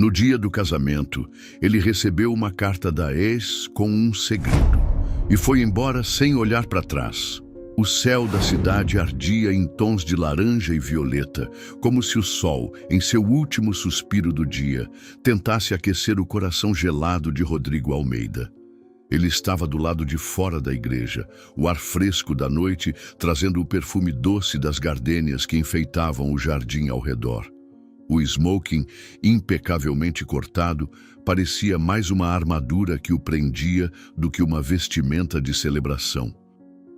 No dia do casamento, ele recebeu uma carta da ex com um segredo e foi embora sem olhar para trás. O céu da cidade ardia em tons de laranja e violeta, como se o sol, em seu último suspiro do dia, tentasse aquecer o coração gelado de Rodrigo Almeida. Ele estava do lado de fora da igreja, o ar fresco da noite trazendo o perfume doce das gardênias que enfeitavam o jardim ao redor. O smoking, impecavelmente cortado, parecia mais uma armadura que o prendia do que uma vestimenta de celebração.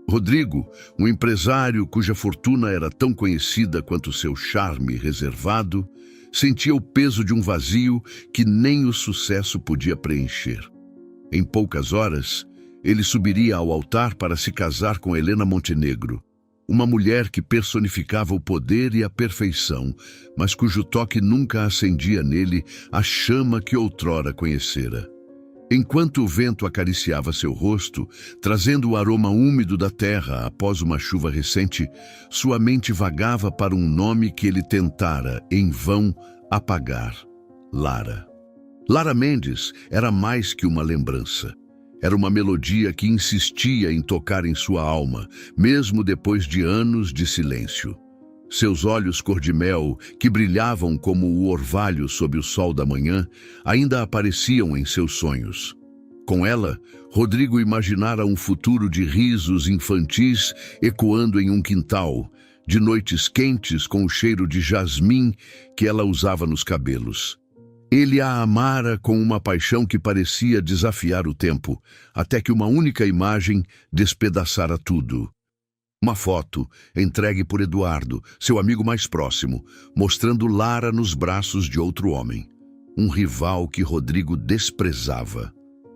Rodrigo, um empresário cuja fortuna era tão conhecida quanto seu charme reservado, sentia o peso de um vazio que nem o sucesso podia preencher. Em poucas horas, ele subiria ao altar para se casar com Helena Montenegro, uma mulher que personificava o poder e a perfeição, mas cujo toque nunca acendia nele a chama que outrora conhecera. Enquanto o vento acariciava seu rosto, trazendo o aroma úmido da terra após uma chuva recente, sua mente vagava para um nome que ele tentara, em vão, apagar: Lara. Lara Mendes era mais que uma lembrança. Era uma melodia que insistia em tocar em sua alma, mesmo depois de anos de silêncio. Seus olhos cor-de-mel, que brilhavam como o orvalho sob o sol da manhã, ainda apareciam em seus sonhos. Com ela, Rodrigo imaginara um futuro de risos infantis ecoando em um quintal, de noites quentes com o cheiro de jasmim que ela usava nos cabelos. Ele a amara com uma paixão que parecia desafiar o tempo, até que uma única imagem despedaçara tudo. Uma foto, entregue por Eduardo, seu amigo mais próximo, mostrando Lara nos braços de outro homem. Um rival que Rodrigo desprezava.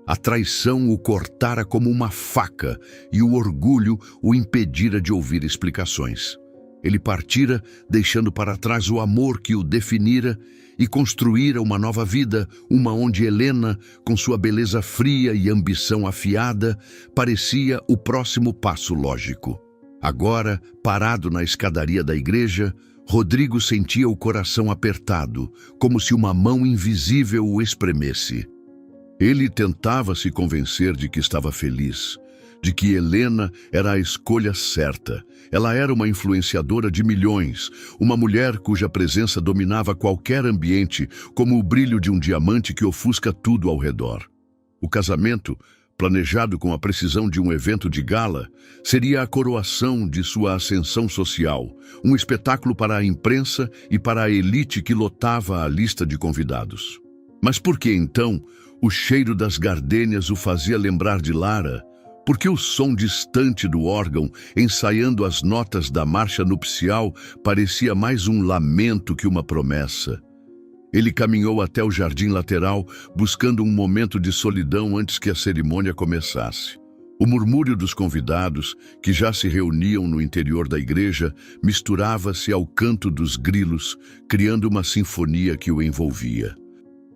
A traição o cortara como uma faca e o orgulho o impedira de ouvir explicações. Ele partira, deixando para trás o amor que o definira e construíra uma nova vida, uma onde Helena, com sua beleza fria e ambição afiada, parecia o próximo passo lógico. Agora, parado na escadaria da igreja, Rodrigo sentia o coração apertado, como se uma mão invisível o espremesse. Ele tentava se convencer de que estava feliz, de que Helena era a escolha certa. Ela era uma influenciadora de milhões, uma mulher cuja presença dominava qualquer ambiente, como o brilho de um diamante que ofusca tudo ao redor. O casamento, planejado com a precisão de um evento de gala, seria a coroação de sua ascensão social, um espetáculo para a imprensa e para a elite que lotava a lista de convidados. Mas por que então o cheiro das gardênias o fazia lembrar de Lara? Por que o som distante do órgão, ensaiando as notas da marcha nupcial, parecia mais um lamento que uma promessa? Ele caminhou até o jardim lateral, buscando um momento de solidão antes que a cerimônia começasse. O murmúrio dos convidados, que já se reuniam no interior da igreja, misturava-se ao canto dos grilos, criando uma sinfonia que o envolvia.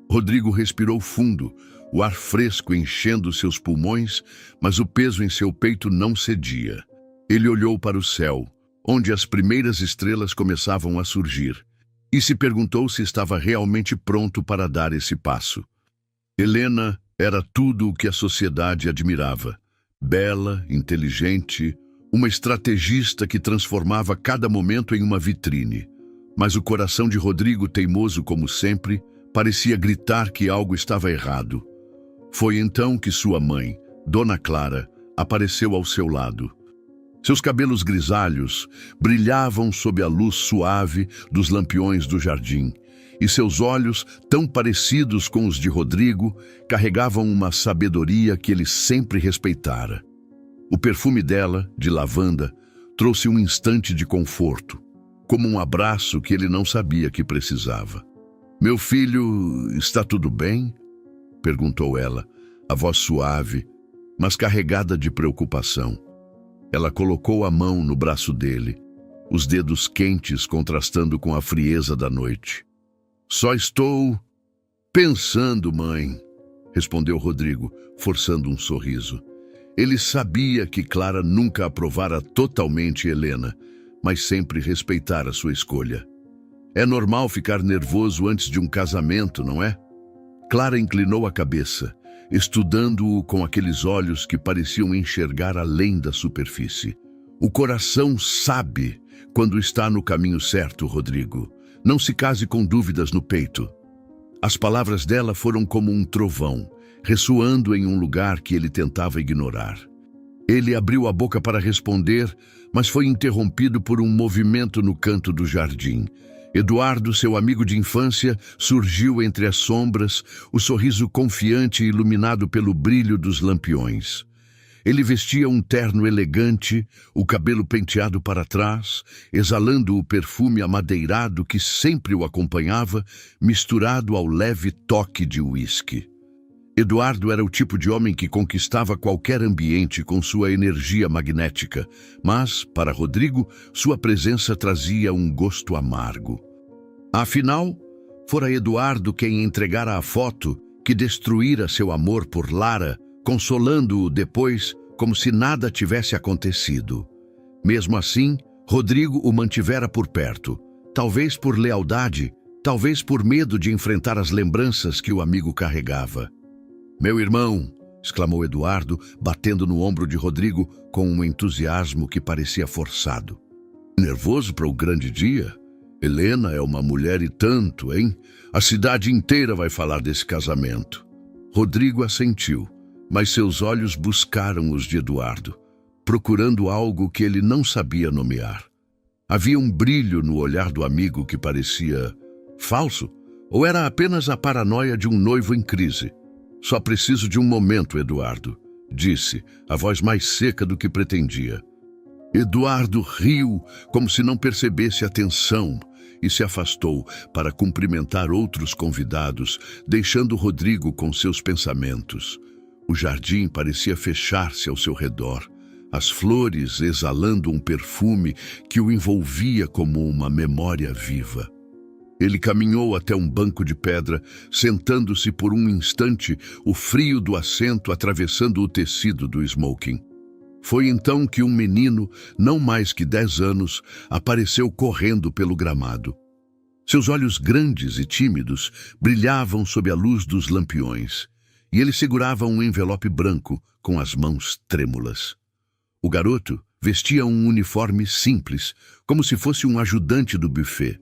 Rodrigo respirou fundo, o ar fresco enchendo seus pulmões, mas o peso em seu peito não cedia. Ele olhou para o céu, onde as primeiras estrelas começavam a surgir, e se perguntou se estava realmente pronto para dar esse passo. Helena era tudo o que a sociedade admirava. Bela, inteligente, uma estrategista que transformava cada momento em uma vitrine. Mas o coração de Rodrigo, teimoso como sempre, parecia gritar que algo estava errado. Foi então que sua mãe, Dona Clara, apareceu ao seu lado. Seus cabelos grisalhos brilhavam sob a luz suave dos lampiões do jardim, e seus olhos, tão parecidos com os de Rodrigo, carregavam uma sabedoria que ele sempre respeitara. O perfume dela, de lavanda, trouxe um instante de conforto, como um abraço que ele não sabia que precisava. "Meu filho, está tudo bem?" perguntou ela, a voz suave, mas carregada de preocupação. Ela colocou a mão no braço dele, os dedos quentes contrastando com a frieza da noite. "Só estou pensando, mãe", respondeu Rodrigo, forçando um sorriso. Ele sabia que Clara nunca aprovara totalmente Helena, mas sempre respeitara sua escolha. É normal ficar nervoso antes de um casamento, não é? Clara inclinou a cabeça, estudando-o com aqueles olhos que pareciam enxergar além da superfície. O coração sabe quando está no caminho certo, Rodrigo. Não se case com dúvidas no peito. As palavras dela foram como um trovão, ressoando em um lugar que ele tentava ignorar. Ele abriu a boca para responder, mas foi interrompido por um movimento no canto do jardim. Eduardo, seu amigo de infância, surgiu entre as sombras, o sorriso confiante e iluminado pelo brilho dos lampiões. Ele vestia um terno elegante, o cabelo penteado para trás, exalando o perfume amadeirado que sempre o acompanhava, misturado ao leve toque de uísque. Eduardo era o tipo de homem que conquistava qualquer ambiente com sua energia magnética, mas, para Rodrigo, sua presença trazia um gosto amargo. Afinal, fora Eduardo quem entregara a foto que destruíra seu amor por Lara, consolando-o depois como se nada tivesse acontecido. Mesmo assim, Rodrigo o mantivera por perto, talvez por lealdade, talvez por medo de enfrentar as lembranças que o amigo carregava. "Meu irmão!", exclamou Eduardo, batendo no ombro de Rodrigo com um entusiasmo que parecia forçado. "Nervoso para o grande dia? Helena é uma mulher e tanto, hein? A cidade inteira vai falar desse casamento." Rodrigo assentiu, mas seus olhos buscaram os de Eduardo, procurando algo que ele não sabia nomear. Havia um brilho no olhar do amigo que parecia falso, ou era apenas a paranoia de um noivo em crise? "Só preciso de um momento, Eduardo", disse, a voz mais seca do que pretendia. Eduardo riu, como se não percebesse a tensão, e se afastou para cumprimentar outros convidados, deixando Rodrigo com seus pensamentos. O jardim parecia fechar-se ao seu redor, as flores exalando um perfume que o envolvia como uma memória viva. Ele caminhou até um banco de pedra, sentando-se por um instante, o frio do assento atravessando o tecido do smoking. Foi então que um menino, não mais que 10 anos, apareceu correndo pelo gramado. Seus olhos grandes e tímidos brilhavam sob a luz dos lampiões, e ele segurava um envelope branco com as mãos trêmulas. O garoto vestia um uniforme simples, como se fosse um ajudante do buffet,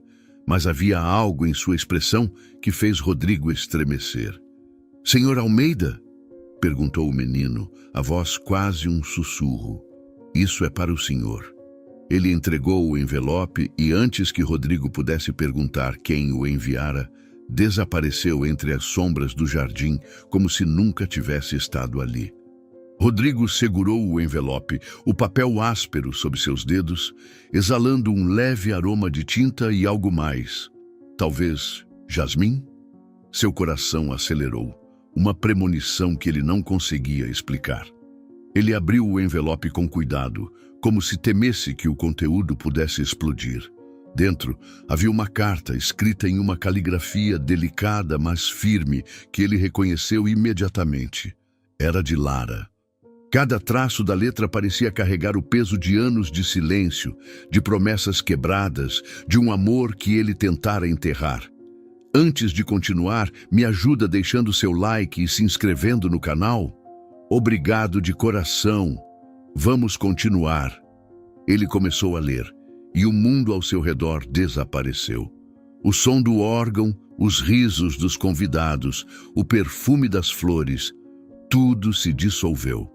mas havia algo em sua expressão que fez Rodrigo estremecer. "Senhor Almeida?", perguntou o menino, a voz quase um sussurro. "Isso é para o senhor." Ele entregou o envelope e, antes que Rodrigo pudesse perguntar quem o enviara, desapareceu entre as sombras do jardim como se nunca tivesse estado ali. Rodrigo segurou o envelope, o papel áspero sob seus dedos, exalando um leve aroma de tinta e algo mais. Talvez jasmim? Seu coração acelerou, uma premonição que ele não conseguia explicar. Ele abriu o envelope com cuidado, como se temesse que o conteúdo pudesse explodir. Dentro havia uma carta escrita em uma caligrafia delicada, mas firme, que ele reconheceu imediatamente. Era de Lara. Cada traço da letra parecia carregar o peso de anos de silêncio, de promessas quebradas, de um amor que ele tentara enterrar. Antes de continuar, me ajuda deixando seu like e se inscrevendo no canal? Obrigado de coração. Vamos continuar. Ele começou a ler, e o mundo ao seu redor desapareceu. O som do órgão, os risos dos convidados, o perfume das flores, tudo se dissolveu.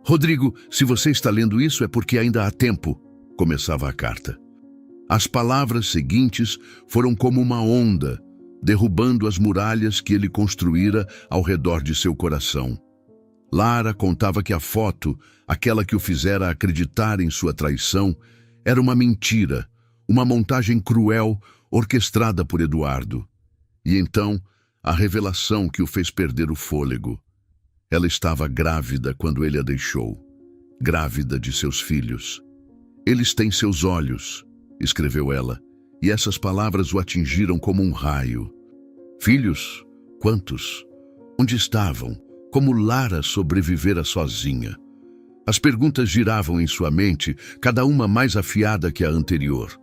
"Rodrigo, se você está lendo isso é porque ainda há tempo", começava a carta. As palavras seguintes foram como uma onda, derrubando as muralhas que ele construíra ao redor de seu coração. Lara contava que a foto, aquela que o fizera acreditar em sua traição, era uma mentira, uma montagem cruel orquestrada por Eduardo. E então, a revelação que o fez perder o fôlego. Ela estava grávida quando ele a deixou, grávida de seus filhos. "Eles têm seus olhos", escreveu ela, e essas palavras o atingiram como um raio. Filhos? Quantos? Onde estavam? Como Lara sobrevivera sozinha? As perguntas giravam em sua mente, cada uma mais afiada que a anterior.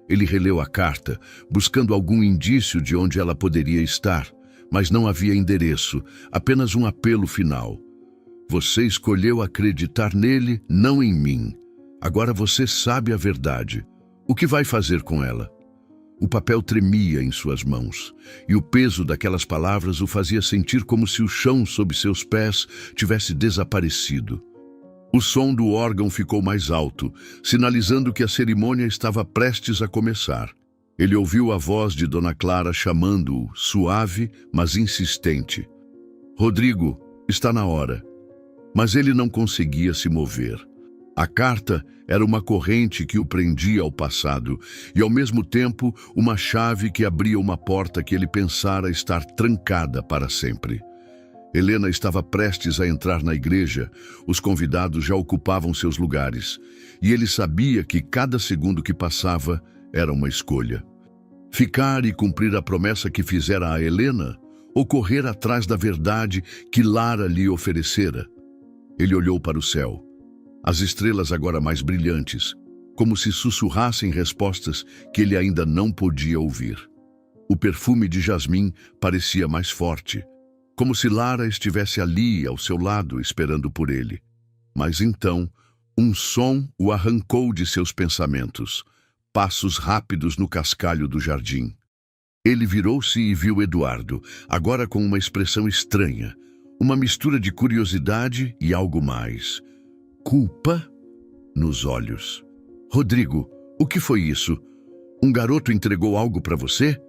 Ele releu a carta, buscando algum indício de onde ela poderia estar, mas não havia endereço, apenas um apelo final. Você escolheu acreditar nele, não em mim. Agora você sabe a verdade. O que vai fazer com ela? O papel tremia em suas mãos, e o peso daquelas palavras o fazia sentir como se o chão sob seus pés tivesse desaparecido. O som do órgão ficou mais alto, sinalizando que a cerimônia estava prestes a começar. Ele ouviu a voz de Dona Clara chamando-o, suave, mas insistente. Rodrigo, está na hora. Mas ele não conseguia se mover. A carta era uma corrente que o prendia ao passado e, ao mesmo tempo, uma chave que abria uma porta que ele pensara estar trancada para sempre. Helena estava prestes a entrar na igreja, os convidados já ocupavam seus lugares, e ele sabia que cada segundo que passava era uma escolha. Ficar e cumprir a promessa que fizera a Helena, ou correr atrás da verdade que Lara lhe oferecera. Ele olhou para o céu. As estrelas agora mais brilhantes, como se sussurrassem respostas que ele ainda não podia ouvir. O perfume de jasmim parecia mais forte, como se Lara estivesse ali, ao seu lado, esperando por ele. Mas então, um som o arrancou de seus pensamentos, passos rápidos no cascalho do jardim. Ele virou-se e viu Eduardo, agora com uma expressão estranha, uma mistura de curiosidade e algo mais. Culpa nos olhos. Rodrigo, o que foi isso? Um garoto entregou algo para você?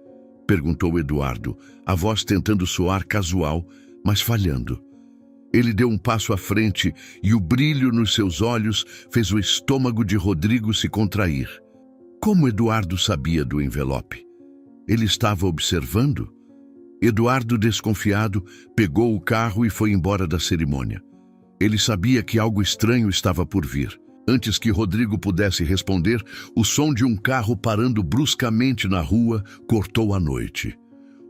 Perguntou Eduardo, a voz tentando soar casual, mas falhando. Ele deu um passo à frente e o brilho nos seus olhos fez o estômago de Rodrigo se contrair. Como Eduardo sabia do envelope? Ele estava observando? Eduardo, desconfiado, pegou o carro e foi embora da cerimônia. Ele sabia que algo estranho estava por vir. Antes que Rodrigo pudesse responder, o som de um carro parando bruscamente na rua cortou a noite.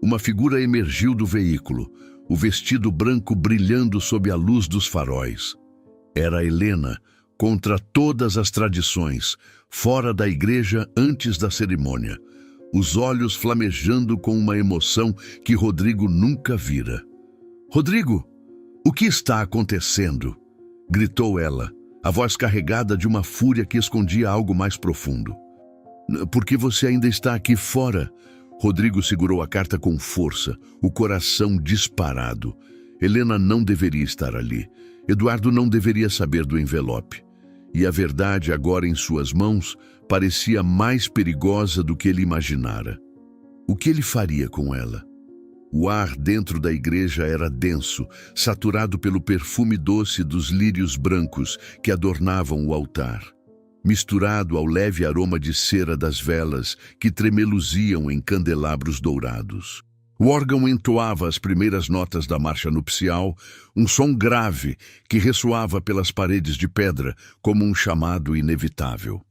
Uma figura emergiu do veículo, o vestido branco brilhando sob a luz dos faróis. Era Helena, contra todas as tradições, fora da igreja antes da cerimônia, os olhos flamejando com uma emoção que Rodrigo nunca vira. "Rodrigo, o que está acontecendo?" gritou ela, a voz carregada de uma fúria que escondia algo mais profundo. "Por que você ainda está aqui fora?" Rodrigo segurou a carta com força, o coração disparado. Helena não deveria estar ali. Eduardo não deveria saber do envelope. E a verdade, agora em suas mãos, parecia mais perigosa do que ele imaginara. O que ele faria com ela? O ar dentro da igreja era denso, saturado pelo perfume doce dos lírios brancos que adornavam o altar, misturado ao leve aroma de cera das velas que tremeluziam em candelabros dourados. O órgão entoava as primeiras notas da marcha nupcial, um som grave que ressoava pelas paredes de pedra como um chamado inevitável.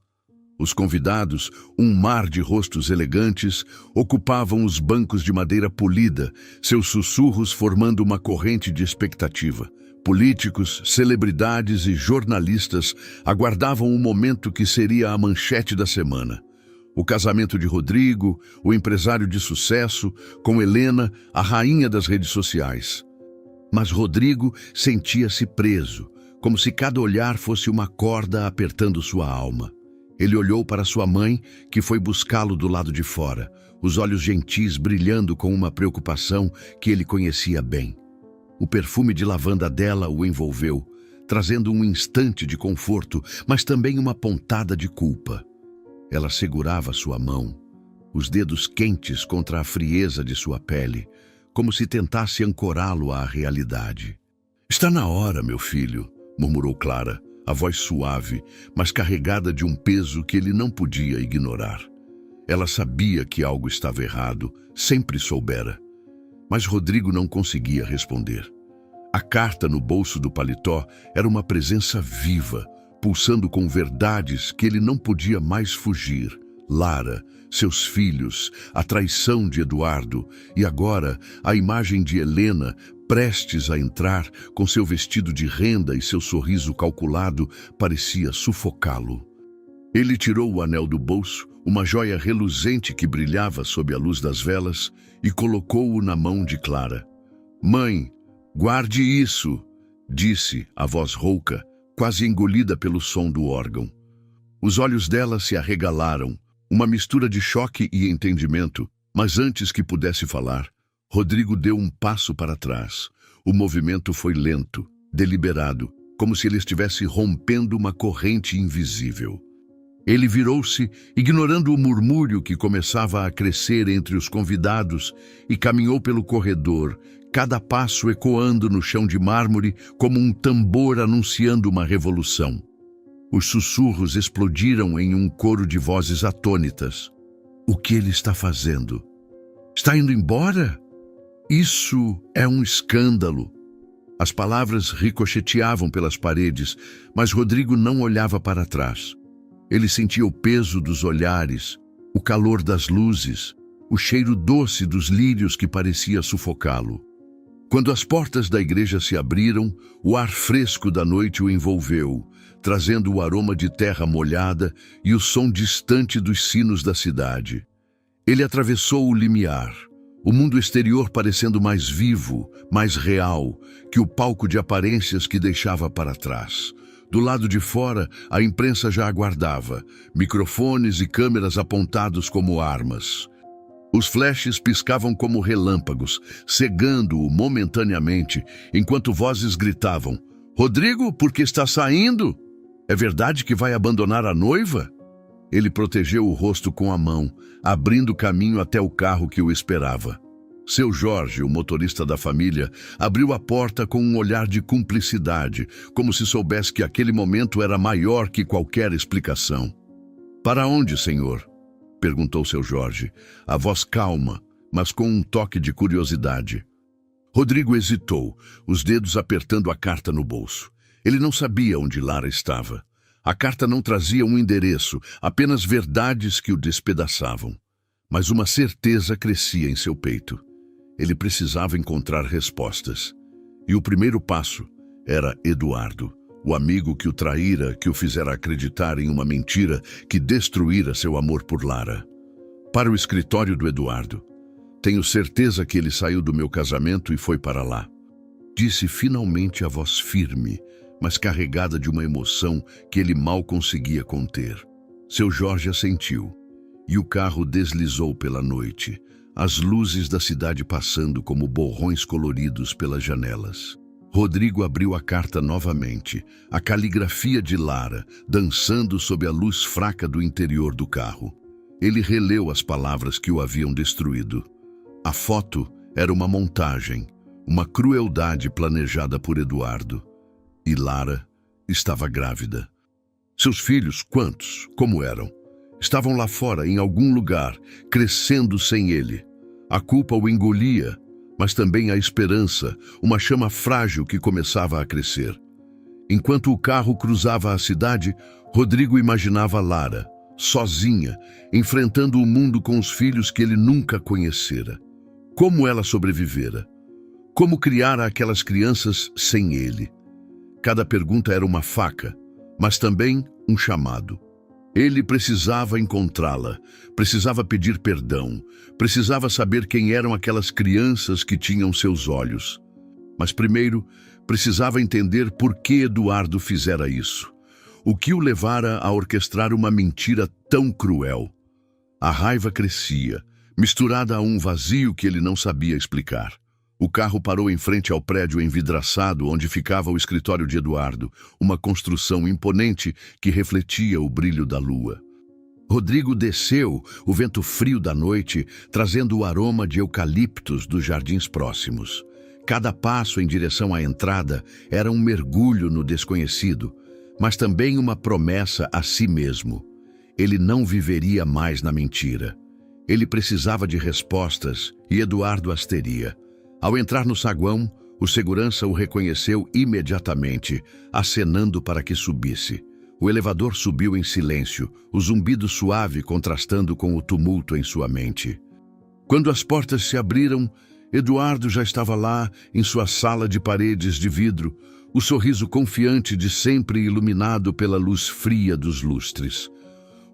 Os convidados, um mar de rostos elegantes, ocupavam os bancos de madeira polida, seus sussurros formando uma corrente de expectativa. Políticos, celebridades e jornalistas aguardavam o momento que seria a manchete da semana. O casamento de Rodrigo, o empresário de sucesso, com Helena, a rainha das redes sociais. Mas Rodrigo sentia-se preso, como se cada olhar fosse uma corda apertando sua alma. Ele olhou para sua mãe, que foi buscá-lo do lado de fora, os olhos gentis brilhando com uma preocupação que ele conhecia bem. O perfume de lavanda dela o envolveu, trazendo um instante de conforto, mas também uma pontada de culpa. Ela segurava sua mão, os dedos quentes contra a frieza de sua pele, como se tentasse ancorá-lo à realidade. "Está na hora, meu filho", murmurou Clara, a voz suave, mas carregada de um peso que ele não podia ignorar. Ela sabia que algo estava errado, sempre soubera. Mas Rodrigo não conseguia responder. A carta no bolso do paletó era uma presença viva, pulsando com verdades que ele não podia mais fugir. Lara, seus filhos, a traição de Eduardo e agora a imagem de Helena prestes a entrar com seu vestido de renda e seu sorriso calculado parecia sufocá-lo. Ele tirou o anel do bolso, uma joia reluzente que brilhava sob a luz das velas, e colocou-o na mão de Clara. "Mãe, guarde isso", disse a voz rouca, quase engolida pelo som do órgão. Os olhos dela se arregalaram, uma mistura de choque e entendimento, mas antes que pudesse falar, Rodrigo deu um passo para trás. O movimento foi lento, deliberado, como se ele estivesse rompendo uma corrente invisível. Ele virou-se, ignorando o murmúrio que começava a crescer entre os convidados, e caminhou pelo corredor, cada passo ecoando no chão de mármore como um tambor anunciando uma revolução. Os sussurros explodiram em um coro de vozes atônitas. O que ele está fazendo? Está indo embora? Isso é um escândalo. As palavras ricocheteavam pelas paredes, mas Rodrigo não olhava para trás. Ele sentia o peso dos olhares, o calor das luzes, o cheiro doce dos lírios que parecia sufocá-lo. Quando as portas da igreja se abriram, o ar fresco da noite o envolveu, trazendo o aroma de terra molhada e o som distante dos sinos da cidade. Ele atravessou o limiar, o mundo exterior parecendo mais vivo, mais real, que o palco de aparências que deixava para trás. Do lado de fora, a imprensa já aguardava, microfones e câmeras apontados como armas. Os flashes piscavam como relâmpagos, cegando-o momentaneamente, enquanto vozes gritavam: "Rodrigo, por que está saindo? É verdade que vai abandonar a noiva?" Ele protegeu o rosto com a mão, abrindo caminho até o carro que o esperava. Seu Jorge, o motorista da família, abriu a porta com um olhar de cumplicidade, como se soubesse que aquele momento era maior que qualquer explicação. "Para onde, senhor?" perguntou seu Jorge, a voz calma, mas com um toque de curiosidade. Rodrigo hesitou, os dedos apertando a carta no bolso. Ele não sabia onde Lara estava. A carta não trazia um endereço, apenas verdades que o despedaçavam. Mas uma certeza crescia em seu peito. Ele precisava encontrar respostas. E o primeiro passo era Eduardo, o amigo que o traíra, que o fizera acreditar em uma mentira que destruíra seu amor por Lara. "Para o escritório do Eduardo. Tenho certeza que ele saiu do meu casamento e foi para lá", disse finalmente a voz firme, mas carregada de uma emoção que ele mal conseguia conter. Seu Jorge assentiu, e o carro deslizou pela noite, as luzes da cidade passando como borrões coloridos pelas janelas. Rodrigo abriu a carta novamente, a caligrafia de Lara, dançando sob a luz fraca do interior do carro. Ele releu as palavras que o haviam destruído. A foto era uma montagem, uma crueldade planejada por Eduardo. E Lara estava grávida. Seus filhos, quantos, como eram? Estavam lá fora, em algum lugar, crescendo sem ele. A culpa o engolia, mas também a esperança, uma chama frágil que começava a crescer. Enquanto o carro cruzava a cidade, Rodrigo imaginava Lara, sozinha, enfrentando o mundo com os filhos que ele nunca conhecera. Como ela sobrevivera? Como criara aquelas crianças sem ele? Cada pergunta era uma faca, mas também um chamado. Ele precisava encontrá-la, precisava pedir perdão, precisava saber quem eram aquelas crianças que tinham seus olhos. Mas primeiro, precisava entender por que Eduardo fizera isso. O que o levara a orquestrar uma mentira tão cruel? A raiva crescia, misturada a um vazio que ele não sabia explicar. O carro parou em frente ao prédio envidraçado onde ficava o escritório de Eduardo, uma construção imponente que refletia o brilho da lua. Rodrigo desceu, o vento frio da noite, trazendo o aroma de eucaliptos dos jardins próximos. Cada passo em direção à entrada era um mergulho no desconhecido, mas também uma promessa a si mesmo. Ele não viveria mais na mentira. Ele precisava de respostas e Eduardo as teria. Ao entrar no saguão, o segurança o reconheceu imediatamente, acenando para que subisse. O elevador subiu em silêncio, o zumbido suave contrastando com o tumulto em sua mente. Quando as portas se abriram, Eduardo já estava lá, em sua sala de paredes de vidro, o sorriso confiante de sempre iluminado pela luz fria dos lustres.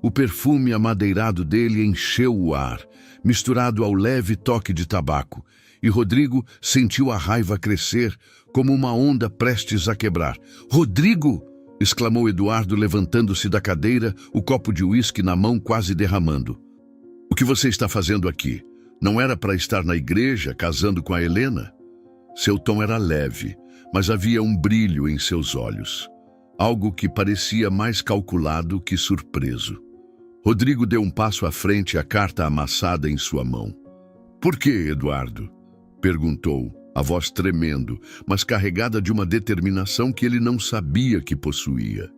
O perfume amadeirado dele encheu o ar, misturado ao leve toque de tabaco, e Rodrigo sentiu a raiva crescer como uma onda prestes a quebrar. "Rodrigo!" exclamou Eduardo, levantando-se da cadeira, o copo de uísque na mão quase derramando. "O que você está fazendo aqui? Não era para estar na igreja, casando com a Helena?" Seu tom era leve, mas havia um brilho em seus olhos. Algo que parecia mais calculado que surpreso. Rodrigo deu um passo à frente, a carta amassada em sua mão. "Por que, Eduardo?" perguntou, a voz tremendo, mas carregada de uma determinação que ele não sabia que possuía.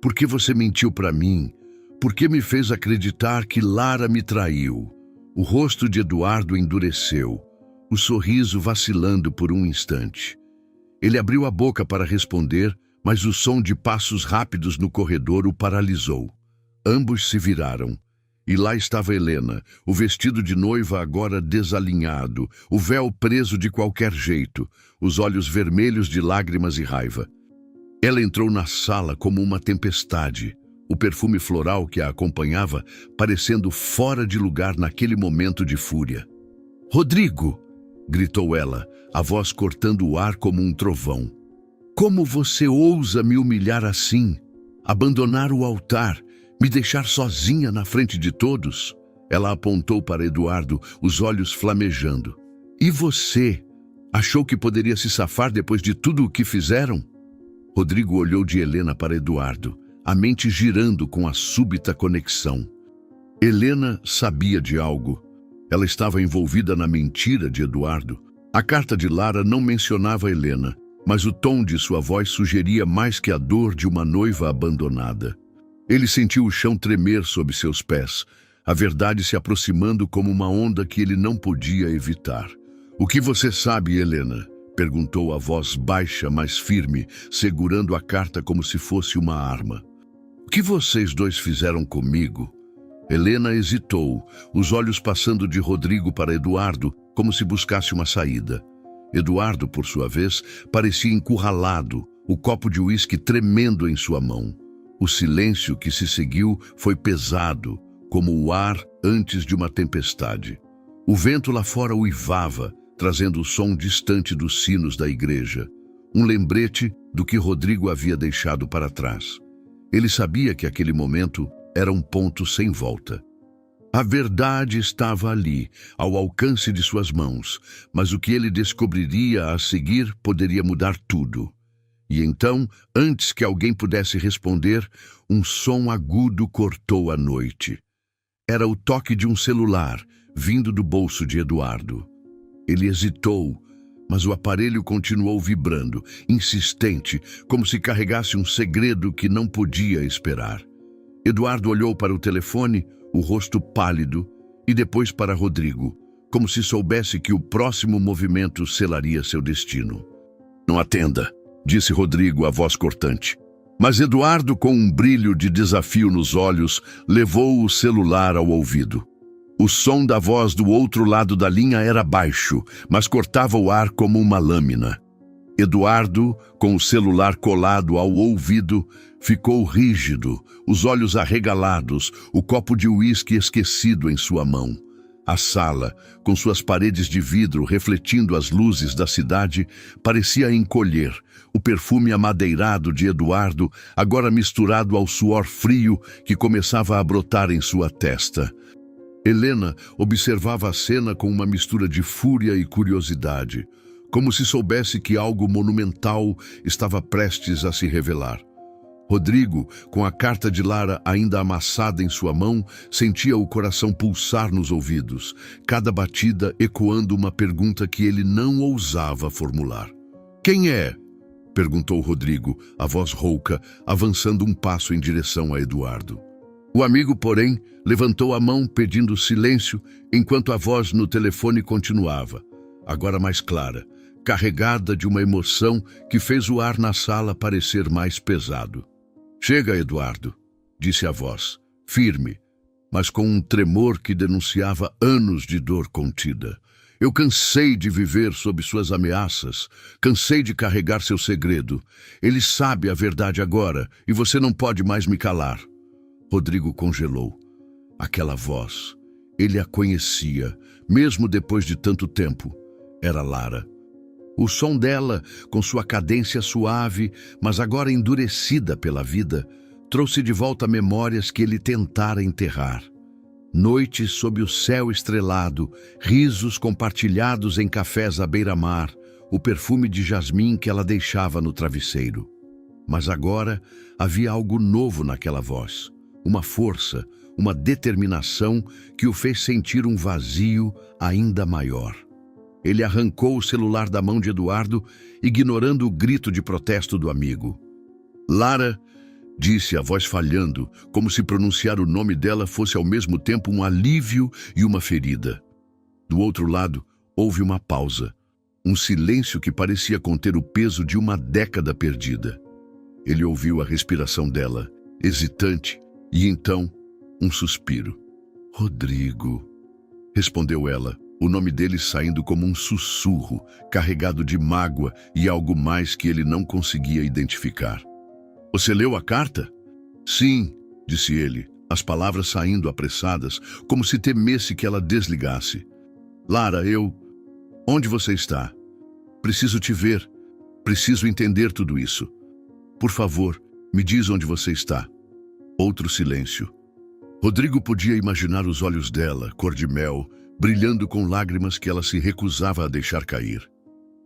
"Por que você mentiu para mim? Por que me fez acreditar que Lara me traiu?" O rosto de Eduardo endureceu, o sorriso vacilando por um instante. Ele abriu a boca para responder, mas o som de passos rápidos no corredor o paralisou. Ambos se viraram. E lá estava Helena, o vestido de noiva agora desalinhado, o véu preso de qualquer jeito, os olhos vermelhos de lágrimas e raiva. Ela entrou na sala como uma tempestade, o perfume floral que a acompanhava parecendo fora de lugar naquele momento de fúria. "Rodrigo!" gritou ela, a voz cortando o ar como um trovão. "Como você ousa me humilhar assim? Abandonar o altar? Me deixar sozinha na frente de todos?" Ela apontou para Eduardo, os olhos flamejando. "E você? Achou que poderia se safar depois de tudo o que fizeram?" Rodrigo olhou de Helena para Eduardo, a mente girando com a súbita conexão. Helena sabia de algo. Ela estava envolvida na mentira de Eduardo. A carta de Lara não mencionava Helena, mas o tom de sua voz sugeria mais que a dor de uma noiva abandonada. Ele sentiu o chão tremer sob seus pés, a verdade se aproximando como uma onda que ele não podia evitar. "O que você sabe, Helena?" perguntou a voz baixa, mas firme, segurando a carta como se fosse uma arma. "O que vocês dois fizeram comigo?" Helena hesitou, os olhos passando de Rodrigo para Eduardo, como se buscasse uma saída. Eduardo, por sua vez, parecia encurralado, o copo de uísque tremendo em sua mão. O silêncio que se seguiu foi pesado, como o ar antes de uma tempestade. O vento lá fora uivava, trazendo o som distante dos sinos da igreja, um lembrete do que Rodrigo havia deixado para trás. Ele sabia que aquele momento era um ponto sem volta. A verdade estava ali, ao alcance de suas mãos, mas o que ele descobriria a seguir poderia mudar tudo. E então, antes que alguém pudesse responder, um som agudo cortou a noite. Era o toque de um celular, vindo do bolso de Eduardo. Ele hesitou, mas o aparelho continuou vibrando, insistente, como se carregasse um segredo que não podia esperar. Eduardo olhou para o telefone, o rosto pálido, e depois para Rodrigo, como se soubesse que o próximo movimento selaria seu destino. "Não atenda", disse Rodrigo, a voz cortante. Mas Eduardo, com um brilho de desafio nos olhos, levou o celular ao ouvido. O som da voz do outro lado da linha era baixo, mas cortava o ar como uma lâmina. Eduardo, com o celular colado ao ouvido, ficou rígido, os olhos arregalados, o copo de uísque esquecido em sua mão. A sala, com suas paredes de vidro refletindo as luzes da cidade, parecia encolher. O perfume amadeirado de Eduardo, agora misturado ao suor frio que começava a brotar em sua testa. Helena observava a cena com uma mistura de fúria e curiosidade, como se soubesse que algo monumental estava prestes a se revelar. Rodrigo, com a carta de Lara ainda amassada em sua mão, sentia o coração pulsar nos ouvidos, cada batida ecoando uma pergunta que ele não ousava formular. "Quem é?" perguntou Rodrigo, a voz rouca, avançando um passo em direção a Eduardo. O amigo, porém, levantou a mão pedindo silêncio, enquanto a voz no telefone continuava, agora mais clara, carregada de uma emoção que fez o ar na sala parecer mais pesado. "Chega, Eduardo", disse a voz, firme, mas com um tremor que denunciava anos de dor contida. "Eu cansei de viver sob suas ameaças, cansei de carregar seu segredo. Ele sabe a verdade agora e você não pode mais me calar." Rodrigo congelou. Aquela voz, ele a conhecia, mesmo depois de tanto tempo. Era Lara. O som dela, com sua cadência suave, mas agora endurecida pela vida, trouxe de volta memórias que ele tentara enterrar. Noites sob o céu estrelado, risos compartilhados em cafés à beira-mar, o perfume de jasmim que ela deixava no travesseiro. Mas agora havia algo novo naquela voz, uma força, uma determinação que o fez sentir um vazio ainda maior. Ele arrancou o celular da mão de Eduardo, ignorando o grito de protesto do amigo. Lara, disse a voz falhando, como se pronunciar o nome dela fosse ao mesmo tempo um alívio e uma ferida. Do outro lado, houve uma pausa, um silêncio que parecia conter o peso de uma década perdida. Ele ouviu a respiração dela, hesitante, e então, um suspiro. Rodrigo, respondeu ela, o nome dele saindo como um sussurro, carregado de mágoa e algo mais que ele não conseguia identificar. Você leu a carta? Sim, disse ele, as palavras saindo apressadas, como se temesse que ela desligasse. Lara, Onde você está? Preciso te ver. Preciso entender tudo isso. Por favor, me diz onde você está. Outro silêncio. Rodrigo podia imaginar os olhos dela, cor de mel, brilhando com lágrimas que ela se recusava a deixar cair.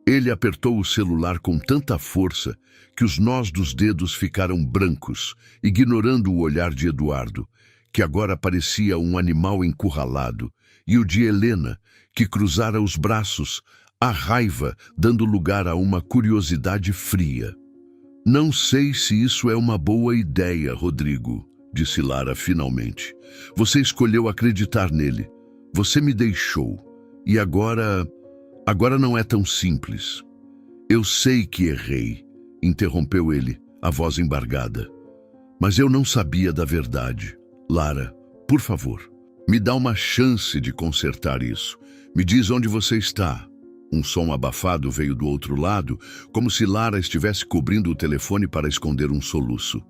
Ele apertou o celular com tanta força que os nós dos dedos ficaram brancos, ignorando o olhar de Eduardo, que agora parecia um animal encurralado, e o de Helena, que cruzara os braços, a raiva dando lugar a uma curiosidade fria. Não sei se isso é uma boa ideia, Rodrigo, disse Lara finalmente. Você escolheu acreditar nele. Você me deixou. E agora não é tão simples. Eu sei que errei, interrompeu ele, a voz embargada. Mas eu não sabia da verdade. Lara, por favor, me dá uma chance de consertar isso. Me diz onde você está. Um som abafado veio do outro lado, como se Lara estivesse cobrindo o telefone para esconder um soluço.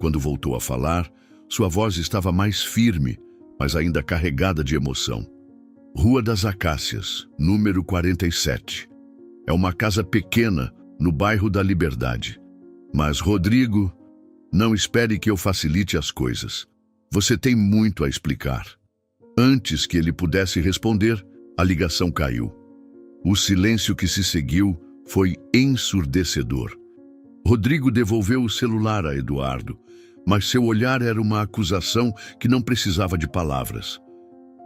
Quando voltou a falar, sua voz estava mais firme, mas ainda carregada de emoção. Rua das Acácias, número 47. É uma casa pequena, no bairro da Liberdade. Mas, Rodrigo, não espere que eu facilite as coisas. Você tem muito a explicar. Antes que ele pudesse responder, a ligação caiu. O silêncio que se seguiu foi ensurdecedor. Rodrigo devolveu o celular a Eduardo, mas seu olhar era uma acusação que não precisava de palavras.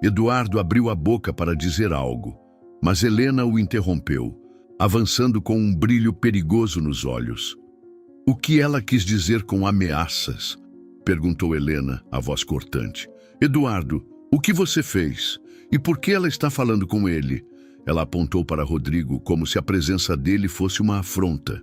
Eduardo abriu a boca para dizer algo, mas Helena o interrompeu, avançando com um brilho perigoso nos olhos. O que ela quis dizer com ameaças? Perguntou Helena, a voz cortante. Eduardo, o que você fez? E por que ela está falando com ele? Ela apontou para Rodrigo como se a presença dele fosse uma afronta.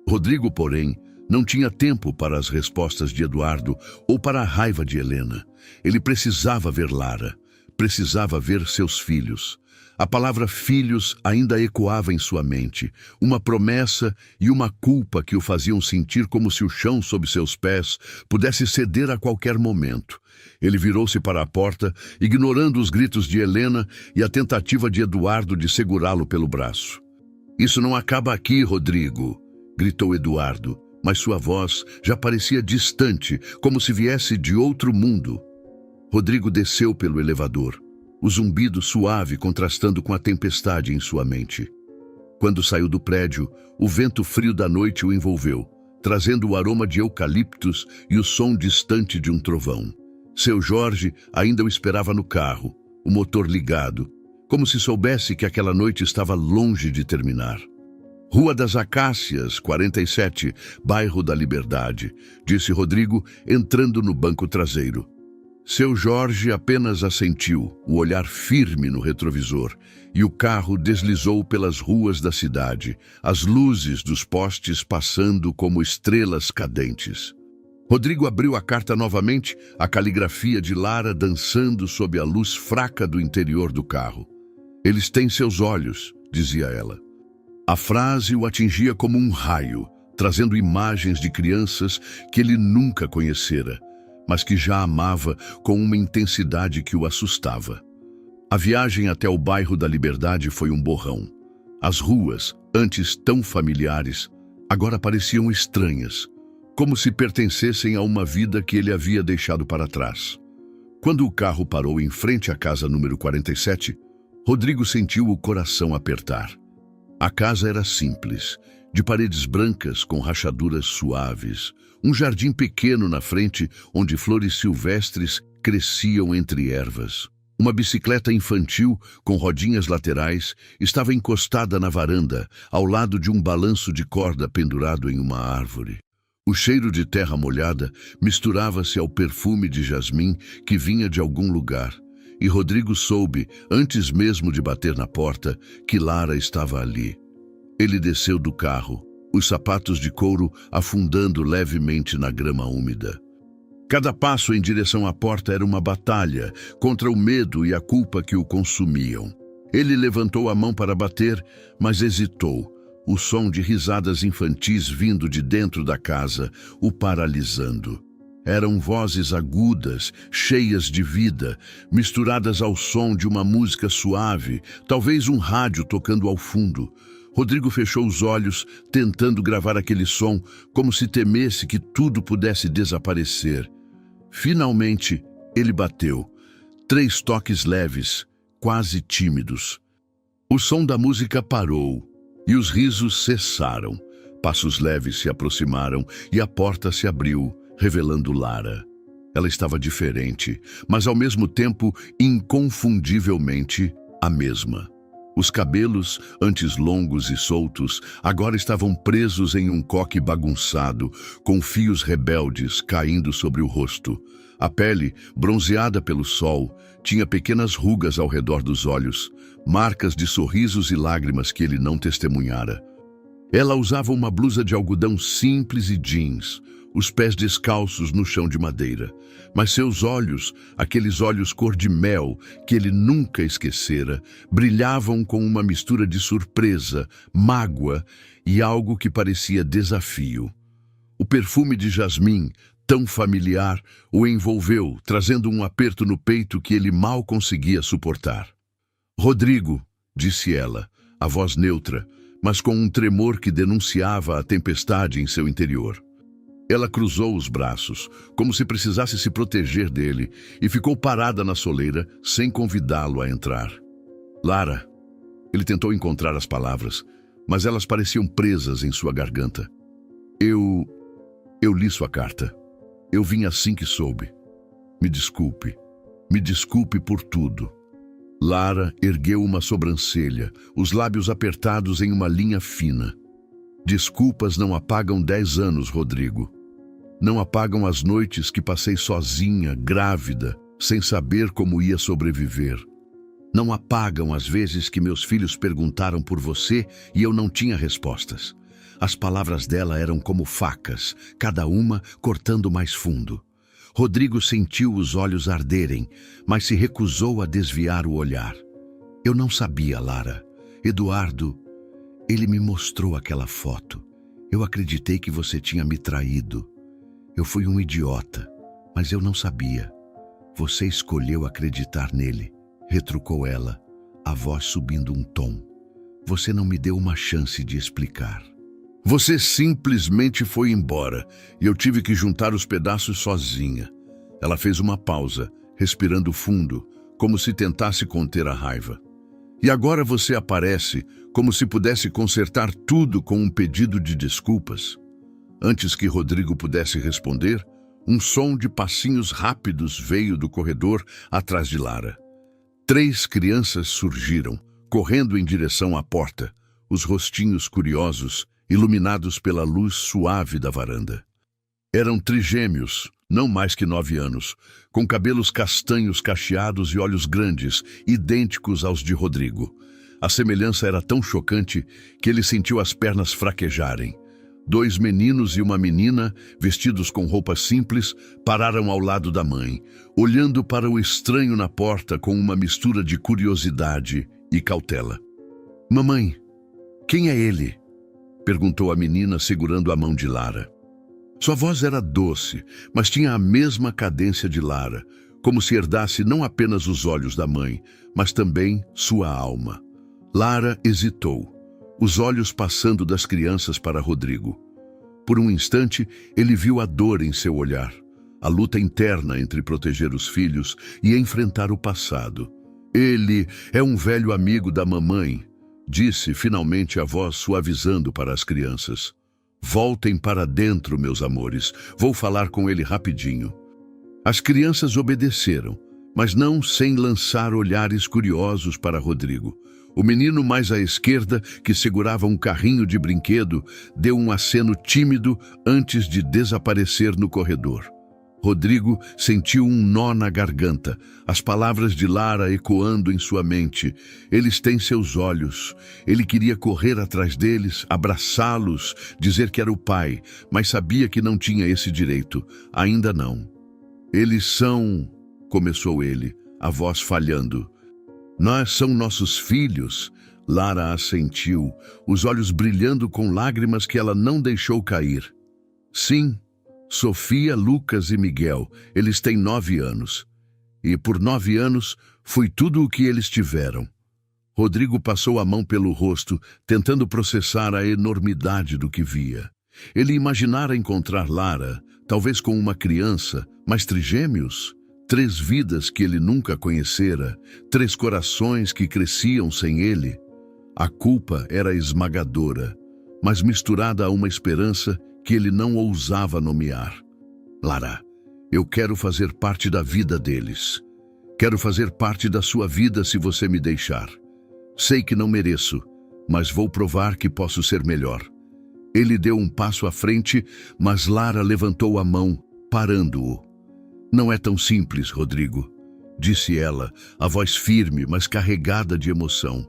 Rodrigo, porém, não tinha tempo para as respostas de Eduardo ou para a raiva de Helena. Ele precisava ver Lara, precisava ver seus filhos. A palavra filhos ainda ecoava em sua mente, uma promessa e uma culpa que o faziam sentir como se o chão sob seus pés pudesse ceder a qualquer momento. Ele virou-se para a porta, ignorando os gritos de Helena e a tentativa de Eduardo de segurá-lo pelo braço. Isso não acaba aqui, Rodrigo, gritou Eduardo, mas sua voz já parecia distante, como se viesse de outro mundo. Rodrigo desceu pelo elevador, o zumbido suave contrastando com a tempestade em sua mente. Quando saiu do prédio, o vento frio da noite o envolveu, trazendo o aroma de eucaliptos e o som distante de um trovão. Seu Jorge ainda o esperava no carro, o motor ligado, como se soubesse que aquela noite estava longe de terminar. Rua das Acácias, 47, bairro da Liberdade, disse Rodrigo, entrando no banco traseiro. Seu Jorge apenas assentiu, o olhar firme no retrovisor, e o carro deslizou pelas ruas da cidade, as luzes dos postes passando como estrelas cadentes. Rodrigo abriu a carta novamente, a caligrafia de Lara dançando sob a luz fraca do interior do carro. Eles têm seus olhos, dizia ela. A frase o atingia como um raio, trazendo imagens de crianças que ele nunca conhecera, mas que já amava com uma intensidade que o assustava. A viagem até o bairro da Liberdade foi um borrão. As ruas, antes tão familiares, agora pareciam estranhas, como se pertencessem a uma vida que ele havia deixado para trás. Quando o carro parou em frente à casa número 47, Rodrigo sentiu o coração apertar. A casa era simples, de paredes brancas com rachaduras suaves, um jardim pequeno na frente onde flores silvestres cresciam entre ervas. Uma bicicleta infantil com rodinhas laterais estava encostada na varanda, ao lado de um balanço de corda pendurado em uma árvore. O cheiro de terra molhada misturava-se ao perfume de jasmim que vinha de algum lugar, e Rodrigo soube, antes mesmo de bater na porta, que Lara estava ali. Ele desceu do carro, os sapatos de couro afundando levemente na grama úmida. Cada passo em direção à porta era uma batalha contra o medo e a culpa que o consumiam. Ele levantou a mão para bater, mas hesitou. O som de risadas infantis vindo de dentro da casa o paralisando. Eram vozes agudas, cheias de vida, misturadas ao som de uma música suave, talvez um rádio tocando ao fundo. Rodrigo fechou os olhos, tentando gravar aquele som, como se temesse que tudo pudesse desaparecer. Finalmente, ele bateu. 3 toques leves, quase tímidos. O som da música parou e os risos cessaram. Passos leves se aproximaram e a porta se abriu, revelando Lara. Ela estava diferente, mas ao mesmo tempo inconfundivelmente a mesma. Os cabelos, antes longos e soltos, agora estavam presos em um coque bagunçado, com fios rebeldes caindo sobre o rosto. A pele, bronzeada pelo sol, tinha pequenas rugas ao redor dos olhos, marcas de sorrisos e lágrimas que ele não testemunhara. Ela usava uma blusa de algodão simples e jeans, os pés descalços no chão de madeira. Mas seus olhos, aqueles olhos cor de mel que ele nunca esquecera, brilhavam com uma mistura de surpresa, mágoa e algo que parecia desafio. O perfume de jasmim, tão familiar, o envolveu, trazendo um aperto no peito que ele mal conseguia suportar. "Rodrigo", disse ela, a voz neutra, mas com um tremor que denunciava a tempestade em seu interior. Ela cruzou os braços, como se precisasse se proteger dele, e ficou parada na soleira, sem convidá-lo a entrar. "Lara", ele tentou encontrar as palavras, mas elas pareciam presas em sua garganta. Eu li sua carta. Eu vim assim que soube. Me desculpe por tudo." Lara ergueu uma sobrancelha, os lábios apertados em uma linha fina. "Desculpas não apagam 10 anos, Rodrigo. Não apagam as noites que passei sozinha, grávida, sem saber como ia sobreviver. Não apagam as vezes que meus filhos perguntaram por você e eu não tinha respostas." As palavras dela eram como facas, cada uma cortando mais fundo. Rodrigo sentiu os olhos arderem, mas se recusou a desviar o olhar. "Eu não sabia, Lara. Eduardo, ele me mostrou aquela foto. Eu acreditei que você tinha me traído. Eu fui um idiota, mas eu não sabia. Você escolheu acreditar nele", retrucou ela, a voz subindo um tom. "Você não me deu uma chance de explicar. Você simplesmente foi embora e eu tive que juntar os pedaços sozinha." Ela fez uma pausa, respirando fundo, como se tentasse conter a raiva. "E agora você aparece como se pudesse consertar tudo com um pedido de desculpas." Antes que Rodrigo pudesse responder, um som de passinhos rápidos veio do corredor atrás de Lara. 3 crianças surgiram, correndo em direção à porta, os rostinhos curiosos, iluminados pela luz suave da varanda. Eram trigêmeos, não mais que 9 anos, com cabelos castanhos cacheados e olhos grandes, idênticos aos de Rodrigo. A semelhança era tão chocante que ele sentiu as pernas fraquejarem. 2 meninos e uma menina, vestidos com roupas simples, pararam ao lado da mãe, olhando para o estranho na porta com uma mistura de curiosidade e cautela. "Mamãe, quem é ele?" perguntou a menina segurando a mão de Lara. Sua voz era doce, mas tinha a mesma cadência de Lara, como se herdasse não apenas os olhos da mãe, mas também sua alma. Lara hesitou, os olhos passando das crianças para Rodrigo. Por um instante, ele viu a dor em seu olhar, a luta interna entre proteger os filhos e enfrentar o passado. Ele é um velho amigo da mamãe, disse finalmente a voz suavizando para as crianças. Voltem para dentro, meus amores. Vou falar com ele rapidinho. As crianças obedeceram, mas não sem lançar olhares curiosos para Rodrigo. O menino mais à esquerda, que segurava um carrinho de brinquedo, deu um aceno tímido antes de desaparecer no corredor. Rodrigo sentiu um nó na garganta, as palavras de Lara ecoando em sua mente. Eles têm seus olhos. Ele queria correr atrás deles, abraçá-los, dizer que era o pai, mas sabia que não tinha esse direito. Ainda não. Eles são... começou ele, a voz falhando. Nós são nossos filhos. Lara assentiu, os olhos brilhando com lágrimas que ela não deixou cair. Sim. Sofia, Lucas e Miguel, eles têm 9 anos. E por 9 anos, foi tudo o que eles tiveram. Rodrigo passou a mão pelo rosto, tentando processar a enormidade do que via. Ele imaginara encontrar Lara, talvez com uma criança, mas trigêmeos? 3 vidas que ele nunca conhecera, 3 corações que cresciam sem ele. A culpa era esmagadora, mas misturada a uma esperança que ele não ousava nomear. Lara, eu quero fazer parte da vida deles. Quero fazer parte da sua vida se você me deixar. Sei que não mereço, mas vou provar que posso ser melhor. Ele deu um passo à frente, mas Lara levantou a mão, parando-o. Não é tão simples, Rodrigo, disse ela, a voz firme, mas carregada de emoção.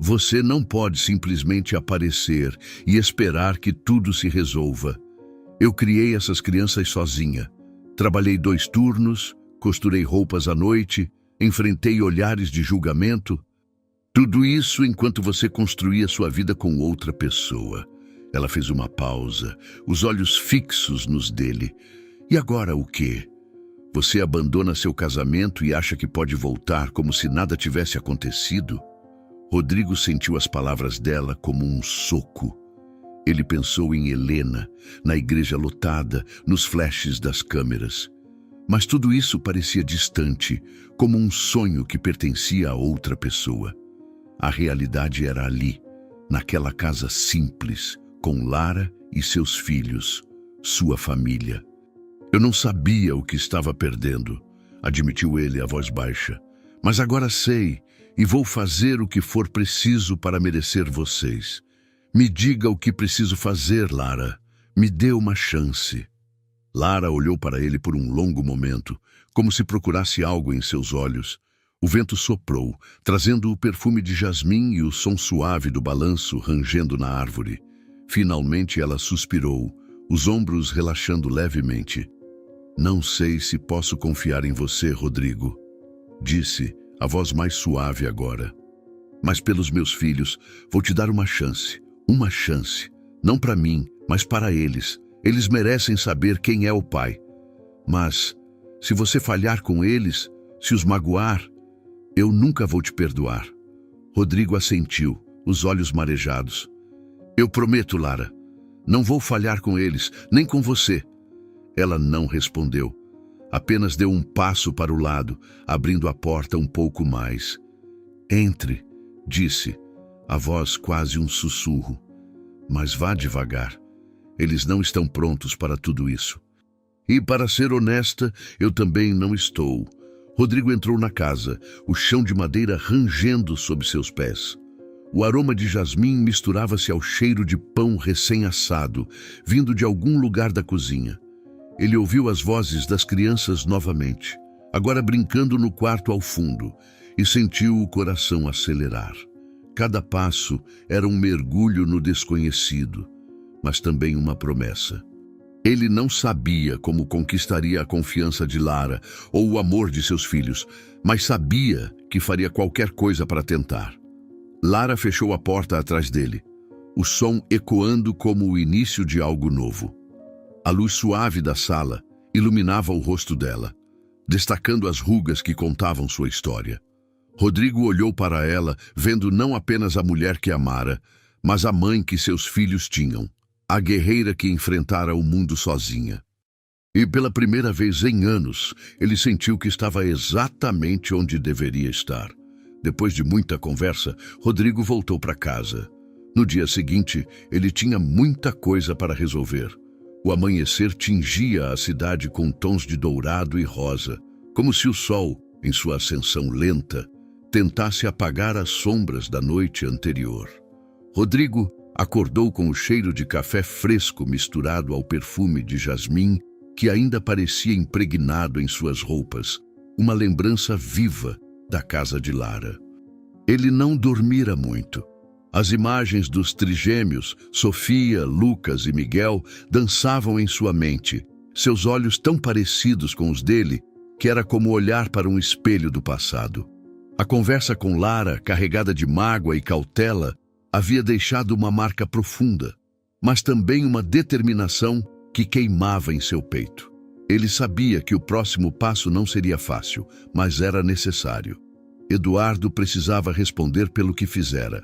Você não pode simplesmente aparecer e esperar que tudo se resolva. Eu criei essas crianças sozinha. Trabalhei 2 turnos, costurei roupas à noite, enfrentei olhares de julgamento. Tudo isso enquanto você construía sua vida com outra pessoa. Ela fez uma pausa, os olhos fixos nos dele. E agora o quê? Você abandona seu casamento e acha que pode voltar como se nada tivesse acontecido? Rodrigo sentiu as palavras dela como um soco. Ele pensou em Helena, na igreja lotada, nos flashes das câmeras. Mas tudo isso parecia distante, como um sonho que pertencia a outra pessoa. A realidade era ali, naquela casa simples, com Lara e seus filhos, sua família. Eu não sabia o que estava perdendo, admitiu ele a voz baixa. Mas agora sei. E vou fazer o que for preciso para merecer vocês. Me diga o que preciso fazer, Lara. Me dê uma chance. Lara olhou para ele por um longo momento, como se procurasse algo em seus olhos. O vento soprou, trazendo o perfume de jasmim e o som suave do balanço rangendo na árvore. Finalmente ela suspirou, os ombros relaxando levemente. Não sei se posso confiar em você, Rodrigo, disse, a voz mais suave agora. Mas pelos meus filhos, vou te dar uma chance. Uma chance. Não para mim, mas para eles. Eles merecem saber quem é o pai. Mas, se você falhar com eles, se os magoar, eu nunca vou te perdoar. Rodrigo assentiu, os olhos marejados. Eu prometo, Lara. Não vou falhar com eles, nem com você. Ela não respondeu. Apenas deu um passo para o lado, abrindo a porta um pouco mais. Entre, disse, a voz quase um sussurro. Mas vá devagar. Eles não estão prontos para tudo isso. E, para ser honesta, eu também não estou. Rodrigo entrou na casa, o chão de madeira rangendo sob seus pés. O aroma de jasmim misturava-se ao cheiro de pão recém-assado, vindo de algum lugar da cozinha. Ele ouviu as vozes das crianças novamente, agora brincando no quarto ao fundo, e sentiu o coração acelerar. Cada passo era um mergulho no desconhecido, mas também uma promessa. Ele não sabia como conquistaria a confiança de Lara ou o amor de seus filhos, mas sabia que faria qualquer coisa para tentar. Lara fechou a porta atrás dele, o som ecoando como o início de algo novo. A luz suave da sala iluminava o rosto dela, destacando as rugas que contavam sua história. Rodrigo olhou para ela, vendo não apenas a mulher que amara, mas a mãe que seus filhos tinham, a guerreira que enfrentara o mundo sozinha. E pela primeira vez em anos, ele sentiu que estava exatamente onde deveria estar. Depois de muita conversa, Rodrigo voltou para casa. No dia seguinte, ele tinha muita coisa para resolver. O amanhecer tingia a cidade com tons de dourado e rosa, como se o sol, em sua ascensão lenta, tentasse apagar as sombras da noite anterior. Rodrigo acordou com o cheiro de café fresco misturado ao perfume de jasmim que ainda parecia impregnado em suas roupas, uma lembrança viva da casa de Lara. Ele não dormira muito. As imagens dos trigêmeos, Sofia, Lucas e Miguel, dançavam em sua mente, seus olhos tão parecidos com os dele que era como olhar para um espelho do passado. A conversa com Lara, carregada de mágoa e cautela, havia deixado uma marca profunda, mas também uma determinação que queimava em seu peito. Ele sabia que o próximo passo não seria fácil, mas era necessário. Eduardo precisava responder pelo que fizera.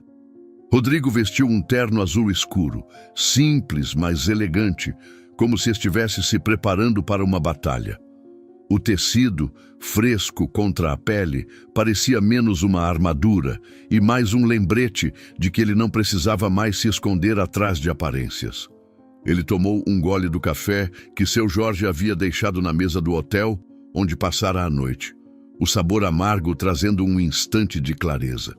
Rodrigo vestiu um terno azul escuro, simples, mas elegante, como se estivesse se preparando para uma batalha. O tecido, fresco contra a pele, parecia menos uma armadura e mais um lembrete de que ele não precisava mais se esconder atrás de aparências. Ele tomou um gole do café que seu Jorge havia deixado na mesa do hotel, onde passara a noite. O sabor amargo trazendo um instante de clareza.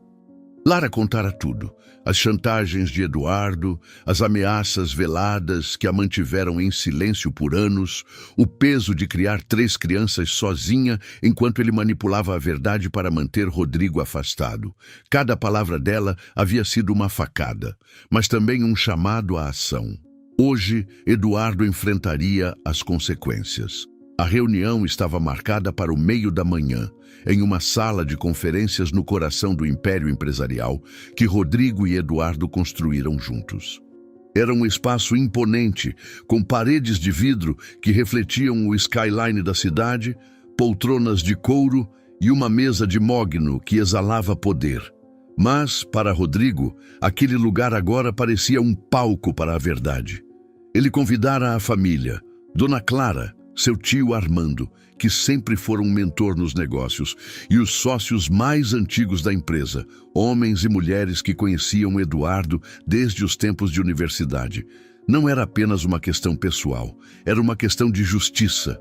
Lara contara tudo. As chantagens de Eduardo, as ameaças veladas que a mantiveram em silêncio por anos, o peso de criar 3 crianças sozinha enquanto ele manipulava a verdade para manter Rodrigo afastado. Cada palavra dela havia sido uma facada, mas também um chamado à ação. Hoje, Eduardo enfrentaria as consequências. A reunião estava marcada para o meio da manhã, em uma sala de conferências no coração do império empresarial que Rodrigo e Eduardo construíram juntos. Era um espaço imponente, com paredes de vidro que refletiam o skyline da cidade, poltronas de couro e uma mesa de mogno que exalava poder. Mas, para Rodrigo, aquele lugar agora parecia um palco para a verdade. Ele convidara a família, Dona Clara, seu tio Armando, que sempre foram um mentor nos negócios, e os sócios mais antigos da empresa, homens e mulheres que conheciam Eduardo desde os tempos de universidade. Não era apenas uma questão pessoal, era uma questão de justiça.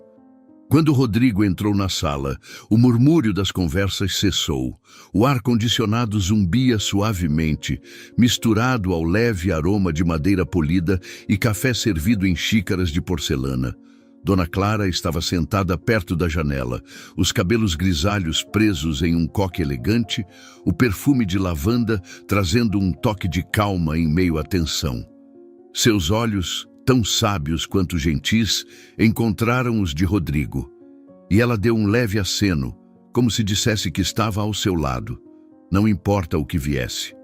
Quando Rodrigo entrou na sala, o murmúrio das conversas cessou. O ar-condicionado zumbia suavemente, misturado ao leve aroma de madeira polida e café servido em xícaras de porcelana. Dona Clara estava sentada perto da janela, os cabelos grisalhos presos em um coque elegante, o perfume de lavanda trazendo um toque de calma em meio à tensão. Seus olhos, tão sábios quanto gentis, encontraram os de Rodrigo. E ela deu um leve aceno, como se dissesse que estava ao seu lado. Não importa o que viesse.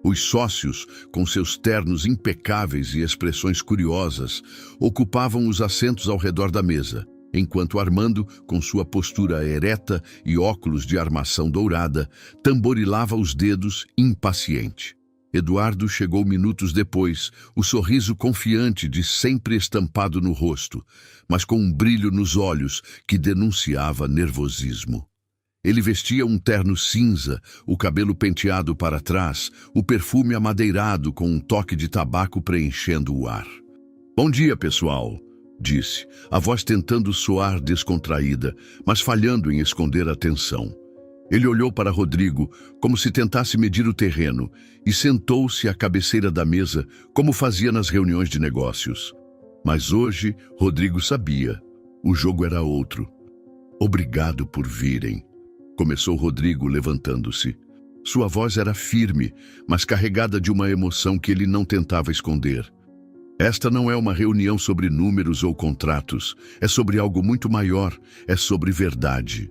Os sócios, com seus ternos impecáveis e expressões curiosas, ocupavam os assentos ao redor da mesa, enquanto Armando, com sua postura ereta e óculos de armação dourada, tamborilava os dedos, impaciente. Eduardo chegou minutos depois, o sorriso confiante de sempre estampado no rosto, mas com um brilho nos olhos que denunciava nervosismo. Ele vestia um terno cinza, o cabelo penteado para trás, o perfume amadeirado com um toque de tabaco preenchendo o ar. "Bom dia, pessoal", disse, a voz tentando soar descontraída, mas falhando em esconder a tensão. Ele olhou para Rodrigo, como se tentasse medir o terreno, e sentou-se à cabeceira da mesa, como fazia nas reuniões de negócios. Mas hoje, Rodrigo sabia. O jogo era outro. "Obrigado por virem", começou Rodrigo levantando-se. Sua voz era firme, mas carregada de uma emoção que ele não tentava esconder. "Esta não é uma reunião sobre números ou contratos. É sobre algo muito maior. É sobre verdade."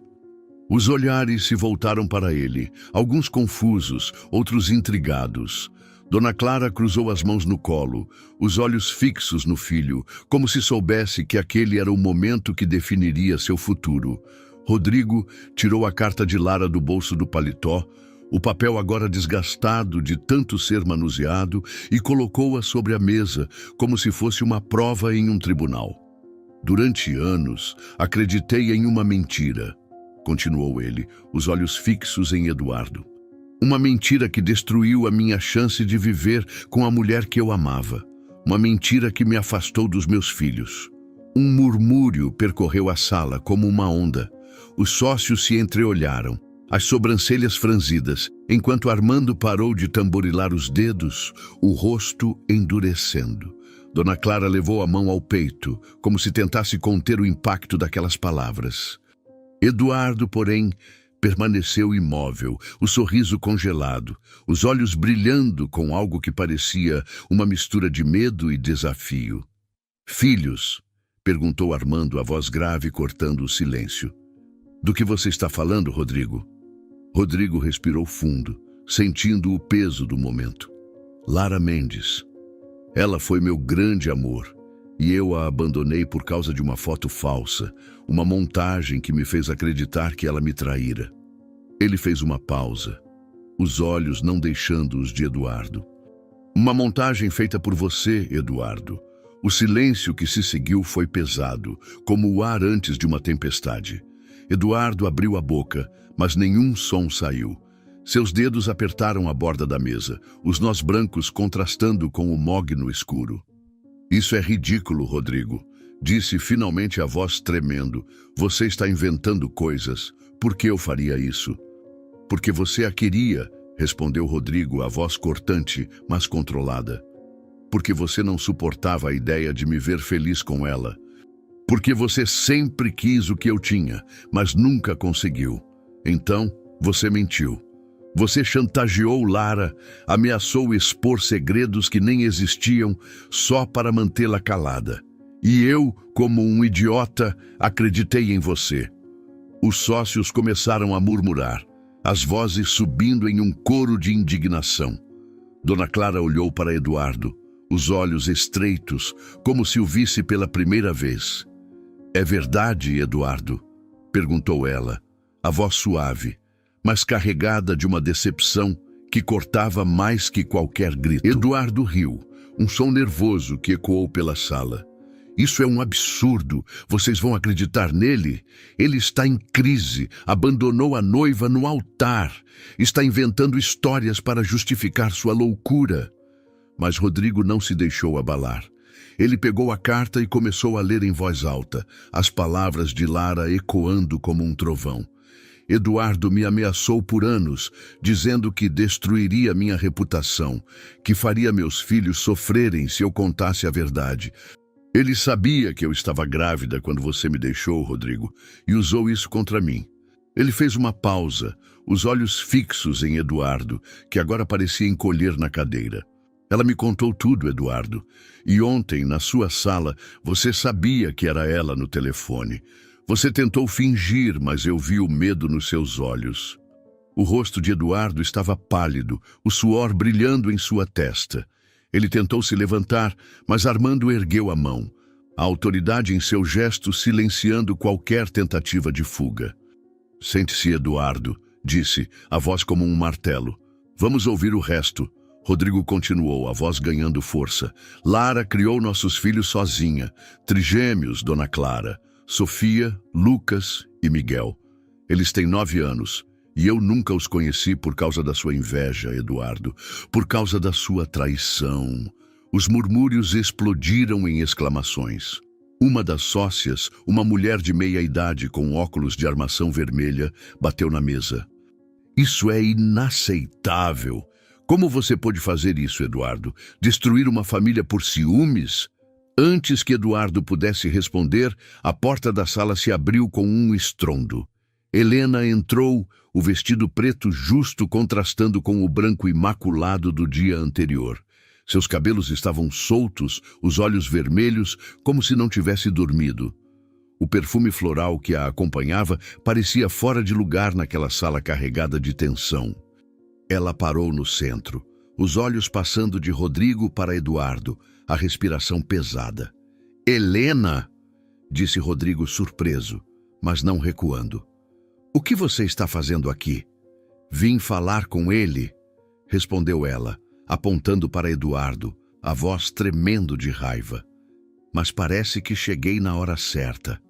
Os olhares se voltaram para ele, alguns confusos, outros intrigados. Dona Clara cruzou as mãos no colo, os olhos fixos no filho, como se soubesse que aquele era o momento que definiria seu futuro. Rodrigo tirou a carta de Lara do bolso do paletó, o papel agora desgastado de tanto ser manuseado, e colocou-a sobre a mesa, como se fosse uma prova em um tribunal. Durante anos, acreditei em uma mentira, continuou ele, os olhos fixos em Eduardo. Uma mentira que destruiu a minha chance de viver com a mulher que eu amava. Uma mentira que me afastou dos meus filhos. Um murmúrio percorreu a sala como uma onda. Os sócios se entreolharam, as sobrancelhas franzidas, enquanto Armando parou de tamborilar os dedos, o rosto endurecendo. Dona Clara levou a mão ao peito, como se tentasse conter o impacto daquelas palavras. Eduardo, porém, permaneceu imóvel, o sorriso congelado, os olhos brilhando com algo que parecia uma mistura de medo e desafio. "Filhos?" perguntou Armando, a voz grave cortando o silêncio. "Do que você está falando, Rodrigo?" Rodrigo respirou fundo, sentindo o peso do momento. "Lara Mendes. Ela foi meu grande amor, e eu a abandonei por causa de uma foto falsa, uma montagem que me fez acreditar que ela me traíra." Ele fez uma pausa, os olhos não deixando os de Eduardo. "Uma montagem feita por você, Eduardo." O silêncio que se seguiu foi pesado, como o ar antes de uma tempestade. Eduardo abriu a boca, mas nenhum som saiu. Seus dedos apertaram a borda da mesa, os nós brancos contrastando com o mogno escuro. "Isso é ridículo, Rodrigo", disse finalmente a voz tremendo. "Você está inventando coisas. Por que eu faria isso?" "Porque você a queria", respondeu Rodrigo, a voz cortante, mas controlada. "Porque você não suportava a ideia de me ver feliz com ela. Porque você sempre quis o que eu tinha, mas nunca conseguiu. Então, você mentiu. Você chantageou Lara, ameaçou expor segredos que nem existiam só para mantê-la calada. E eu, como um idiota, acreditei em você." Os sócios começaram a murmurar, as vozes subindo em um coro de indignação. Dona Clara olhou para Eduardo, os olhos estreitos, como se o visse pela primeira vez. "É verdade, Eduardo?" perguntou ela, a voz suave, mas carregada de uma decepção que cortava mais que qualquer grito. Eduardo riu, um som nervoso que ecoou pela sala. "Isso é um absurdo. Vocês vão acreditar nele? Ele está em crise, abandonou a noiva no altar, está inventando histórias para justificar sua loucura." Mas Rodrigo não se deixou abalar. Ele pegou a carta e começou a ler em voz alta, as palavras de Lara ecoando como um trovão. "Eduardo me ameaçou por anos, dizendo que destruiria minha reputação, que faria meus filhos sofrerem se eu contasse a verdade. Ele sabia que eu estava grávida quando você me deixou, Rodrigo, e usou isso contra mim." Ele fez uma pausa, os olhos fixos em Eduardo, que agora parecia encolher na cadeira. "Ela me contou tudo, Eduardo, e ontem, na sua sala, você sabia que era ela no telefone. Você tentou fingir, mas eu vi o medo nos seus olhos." O rosto de Eduardo estava pálido, o suor brilhando em sua testa. Ele tentou se levantar, mas Armando ergueu a mão, a autoridade em seu gesto silenciando qualquer tentativa de fuga. "Sente-se, Eduardo", disse, a voz como um martelo. "Vamos ouvir o resto." Rodrigo continuou, a voz ganhando força. "Lara criou nossos filhos sozinha, trigêmeos, Dona Clara. Sofia, Lucas e Miguel. Eles têm 9 anos, e eu nunca os conheci por causa da sua inveja, Eduardo, por causa da sua traição." Os murmúrios explodiram em exclamações. Uma das sócias, uma mulher de meia-idade com óculos de armação vermelha, bateu na mesa. "Isso é inaceitável. Como você pôde fazer isso, Eduardo? Destruir uma família por ciúmes?" Antes que Eduardo pudesse responder, a porta da sala se abriu com um estrondo. Helena entrou, o vestido preto justo contrastando com o branco imaculado do dia anterior. Seus cabelos estavam soltos, os olhos vermelhos, como se não tivesse dormido. O perfume floral que a acompanhava parecia fora de lugar naquela sala carregada de tensão. Ela parou no centro, os olhos passando de Rodrigo para Eduardo, a respiração pesada. Helena, disse Rodrigo surpreso, mas não recuando. O que você está fazendo aqui? Vim falar com ele, respondeu ela, apontando para Eduardo, a voz tremendo de raiva. Mas parece que cheguei na hora certa.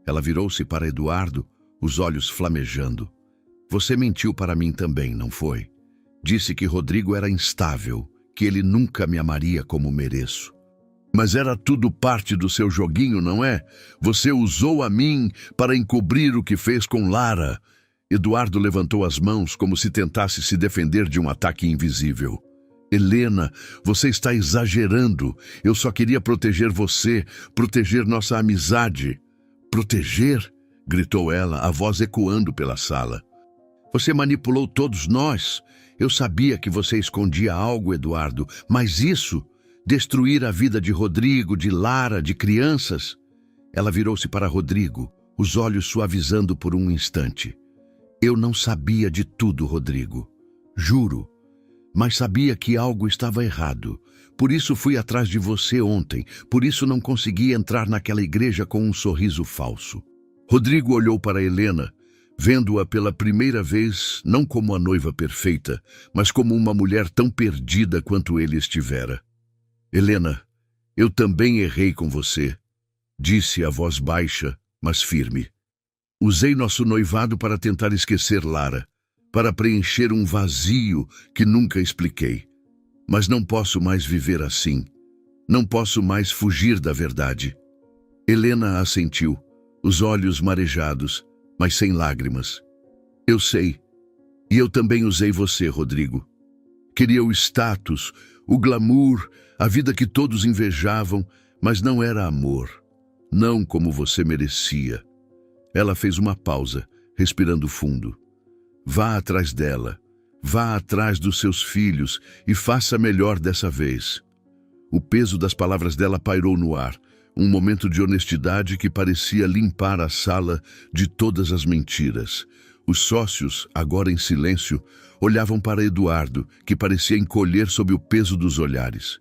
Ela virou-se para Eduardo, os olhos flamejando. Você mentiu para mim também, não foi? Disse que Rodrigo era instável, que ele nunca me amaria como mereço. Mas era tudo parte do seu joguinho, não é? Você usou a mim para encobrir o que fez com Lara. Eduardo levantou as mãos como se tentasse se defender de um ataque invisível. Helena, você está exagerando. Eu só queria proteger você, proteger nossa amizade. Proteger? Gritou ela, a voz ecoando pela sala. Você manipulou todos nós. Eu sabia que você escondia algo, Eduardo, mas isso... destruir a vida de Rodrigo, de Lara, de crianças? Ela virou-se para Rodrigo, os olhos suavizando por um instante. Eu não sabia de tudo, Rodrigo. Juro. Mas sabia que algo estava errado. Por isso fui atrás de você ontem. Por isso não consegui entrar naquela igreja com um sorriso falso. Rodrigo olhou para Helena, vendo-a pela primeira vez não como a noiva perfeita, mas como uma mulher tão perdida quanto ele estivera. Helena, eu também errei com você, disse a voz baixa, mas firme. Usei nosso noivado para tentar esquecer Lara, para preencher um vazio que nunca expliquei. Mas não posso mais viver assim. Não posso mais fugir da verdade. Helena assentiu, os olhos marejados, mas sem lágrimas. Eu sei. E eu também usei você, Rodrigo. Queria o status, o glamour, a vida que todos invejavam, mas não era amor. Não como você merecia. Ela fez uma pausa, respirando fundo. Vá atrás dela. Vá atrás dos seus filhos e faça melhor dessa vez. O peso das palavras dela pairou no ar, um momento de honestidade que parecia limpar a sala de todas as mentiras. Os sócios, agora em silêncio, olhavam para Eduardo, que parecia encolher sob o peso dos olhares.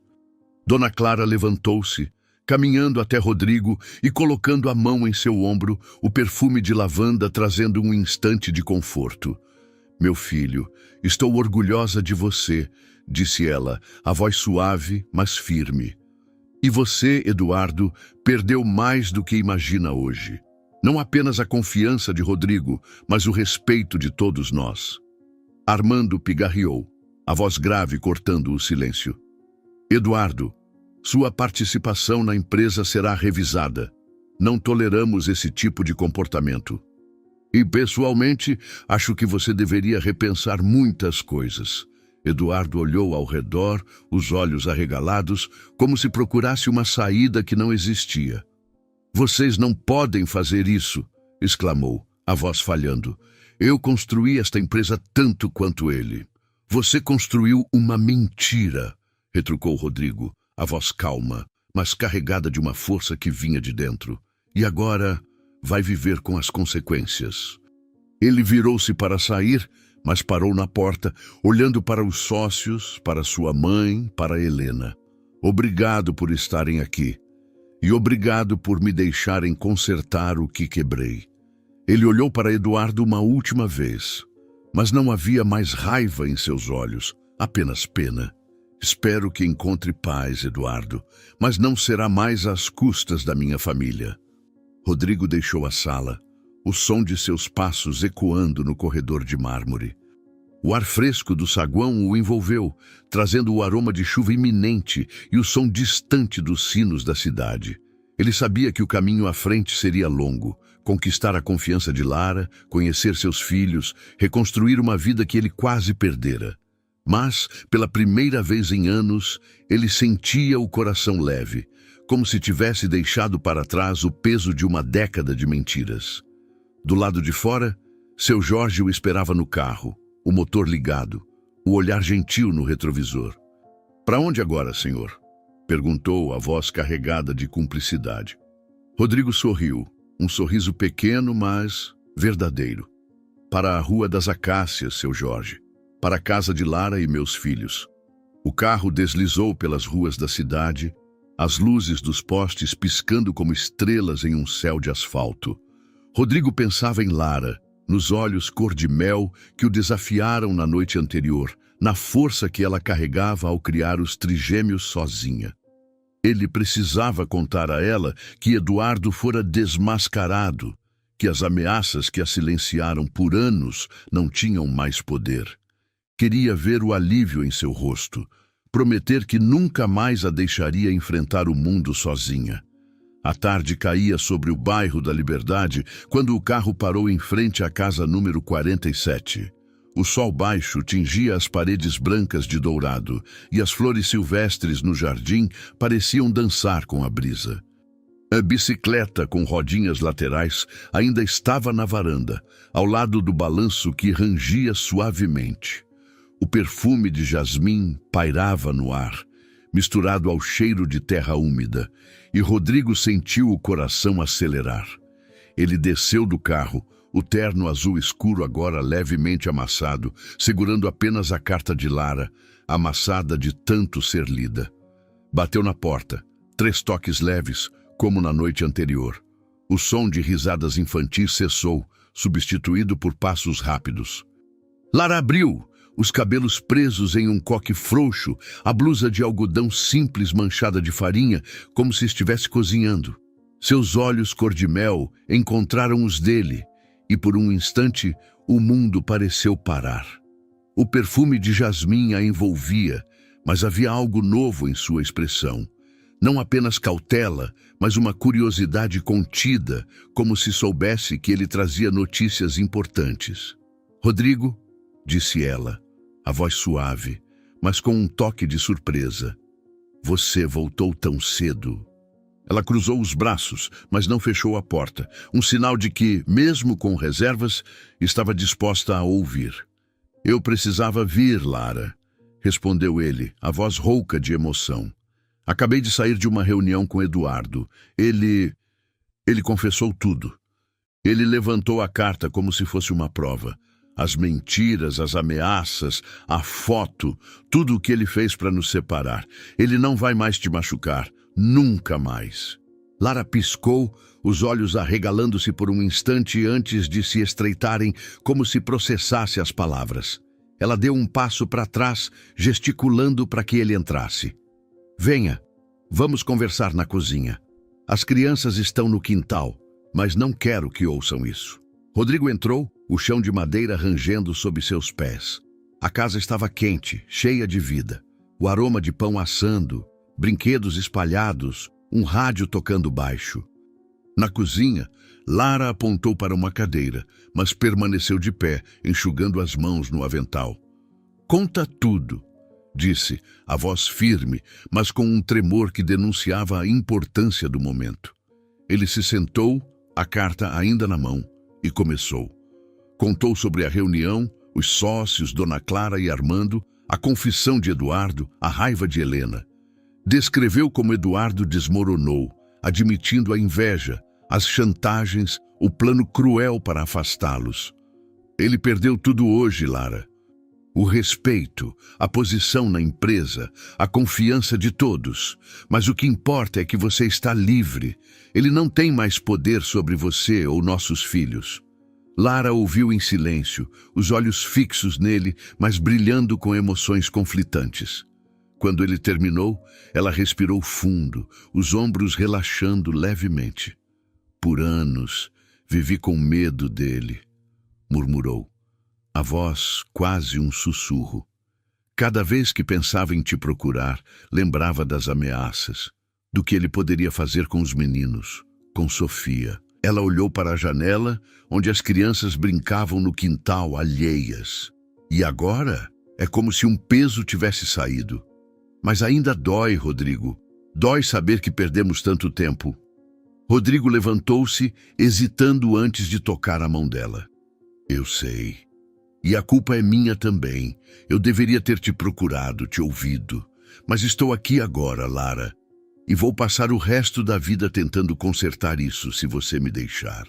Dona Clara levantou-se, caminhando até Rodrigo e colocando a mão em seu ombro, o perfume de lavanda trazendo um instante de conforto. Meu filho, estou orgulhosa de você, disse ela, a voz suave, mas firme. E você, Eduardo, perdeu mais do que imagina hoje. Não apenas a confiança de Rodrigo, mas o respeito de todos nós. Armando pigarreou, a voz grave cortando o silêncio. Eduardo, sua participação na empresa será revisada. Não toleramos esse tipo de comportamento. E, pessoalmente, acho que você deveria repensar muitas coisas. Eduardo olhou ao redor, os olhos arregalados, como se procurasse uma saída que não existia. Vocês não podem fazer isso, exclamou, a voz falhando. Eu construí esta empresa tanto quanto ele. Você construiu uma mentira, retrucou Rodrigo, a voz calma, mas carregada de uma força que vinha de dentro. E agora vai viver com as consequências. Ele virou-se para sair, mas parou na porta, olhando para os sócios, para sua mãe, para Helena. Obrigado por estarem aqui. E obrigado por me deixarem consertar o que quebrei. Ele olhou para Eduardo uma última vez, mas não havia mais raiva em seus olhos, apenas pena. Espero que encontre paz, Eduardo, mas não será mais às custas da minha família. Rodrigo deixou a sala, o som de seus passos ecoando no corredor de mármore. O ar fresco do saguão o envolveu, trazendo o aroma de chuva iminente e o som distante dos sinos da cidade. Ele sabia que o caminho à frente seria longo, conquistar a confiança de Lara, conhecer seus filhos, reconstruir uma vida que ele quase perdera. Mas, pela primeira vez em anos, ele sentia o coração leve, como se tivesse deixado para trás o peso de uma década de mentiras. Do lado de fora, seu Jorge o esperava no carro, o motor ligado, o olhar gentil no retrovisor. "Para onde agora, senhor?" perguntou a voz carregada de cumplicidade. Rodrigo sorriu, um sorriso pequeno, mas verdadeiro. "Para a Rua das Acácias, seu Jorge. Para a casa de Lara e meus filhos." O carro deslizou pelas ruas da cidade, as luzes dos postes piscando como estrelas em um céu de asfalto. Rodrigo pensava em Lara, nos olhos cor de mel que o desafiaram na noite anterior, na força que ela carregava ao criar os trigêmeos sozinha. Ele precisava contar a ela que Eduardo fora desmascarado, que as ameaças que a silenciaram por anos não tinham mais poder. Queria ver o alívio em seu rosto, prometer que nunca mais a deixaria enfrentar o mundo sozinha. A tarde caía sobre o bairro da Liberdade quando o carro parou em frente à casa número 47. O sol baixo tingia as paredes brancas de dourado e as flores silvestres no jardim pareciam dançar com a brisa. A bicicleta com rodinhas laterais ainda estava na varanda, ao lado do balanço que rangia suavemente. O perfume de jasmim pairava no ar, misturado ao cheiro de terra úmida, e Rodrigo sentiu o coração acelerar. Ele desceu do carro, o terno azul escuro agora levemente amassado, segurando apenas a carta de Lara, amassada de tanto ser lida. Bateu na porta, 3 toques leves, como na noite anterior. O som de risadas infantis cessou, substituído por passos rápidos. Lara abriu, os cabelos presos em um coque frouxo, a blusa de algodão simples manchada de farinha, como se estivesse cozinhando. Seus olhos cor de mel encontraram os dele, e por um instante o mundo pareceu parar. O perfume de jasmim a envolvia, mas havia algo novo em sua expressão. Não apenas cautela, mas uma curiosidade contida, como se soubesse que ele trazia notícias importantes. "Rodrigo", disse ela, a voz suave, mas com um toque de surpresa. "Você voltou tão cedo." Ela cruzou os braços, mas não fechou a porta, um sinal de que, mesmo com reservas, estava disposta a ouvir. "Eu precisava vir, Lara", respondeu ele, a voz rouca de emoção. "Acabei de sair de uma reunião com Eduardo. Ele confessou tudo." Ele levantou a carta como se fosse uma prova. As mentiras, as ameaças, a foto, tudo o que ele fez para nos separar. "Ele não vai mais te machucar. Nunca mais." Lara piscou, os olhos arregalando-se por um instante antes de se estreitarem, como se processasse as palavras. Ela deu um passo para trás, gesticulando para que ele entrasse. "Venha, vamos conversar na cozinha. As crianças estão no quintal, mas não quero que ouçam isso." Rodrigo entrou, o chão de madeira rangendo sob seus pés. A casa estava quente, cheia de vida. O aroma de pão assando, brinquedos espalhados, um rádio tocando baixo. Na cozinha, Lara apontou para uma cadeira, mas permaneceu de pé, enxugando as mãos no avental. "Conta tudo", disse, a voz firme, mas com um tremor que denunciava a importância do momento. Ele se sentou, a carta ainda na mão, e começou. Contou sobre a reunião, os sócios, Dona Clara e Armando, a confissão de Eduardo, a raiva de Helena. Descreveu como Eduardo desmoronou, admitindo a inveja, as chantagens, o plano cruel para afastá-los. "Ele perdeu tudo hoje, Lara. O respeito, a posição na empresa, a confiança de todos. Mas o que importa é que você está livre. Ele não tem mais poder sobre você ou nossos filhos." Lara ouviu em silêncio, os olhos fixos nele, mas brilhando com emoções conflitantes. Quando ele terminou, ela respirou fundo, os ombros relaxando levemente. "Por anos, vivi com medo dele", murmurou, a voz quase um sussurro. "Cada vez que pensava em te procurar, lembrava das ameaças, do que ele poderia fazer com os meninos, com Sofia." Ela olhou para a janela, onde as crianças brincavam no quintal alheias. "E agora? É como se um peso tivesse saído. Mas ainda dói, Rodrigo. Dói saber que perdemos tanto tempo." Rodrigo levantou-se, hesitando antes de tocar a mão dela. "Eu sei. E a culpa é minha também. Eu deveria ter te procurado, te ouvido. Mas estou aqui agora, Lara. E vou passar o resto da vida tentando consertar isso, se você me deixar."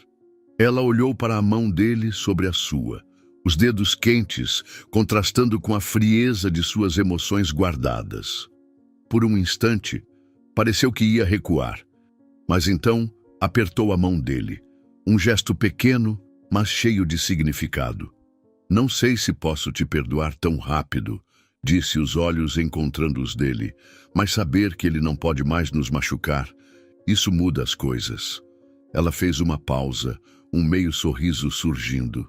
Ela olhou para a mão dele sobre a sua. os dedos quentes contrastando com a frieza de suas emoções guardadas. Por um instante, pareceu que ia recuar, mas então apertou a mão dele, um gesto pequeno, mas cheio de significado. Não sei se posso te perdoar tão rápido, disse, os olhos encontrando os dele, mas saber que ele não pode mais nos machucar, isso muda as coisas. Ela fez uma pausa, um meio sorriso surgindo.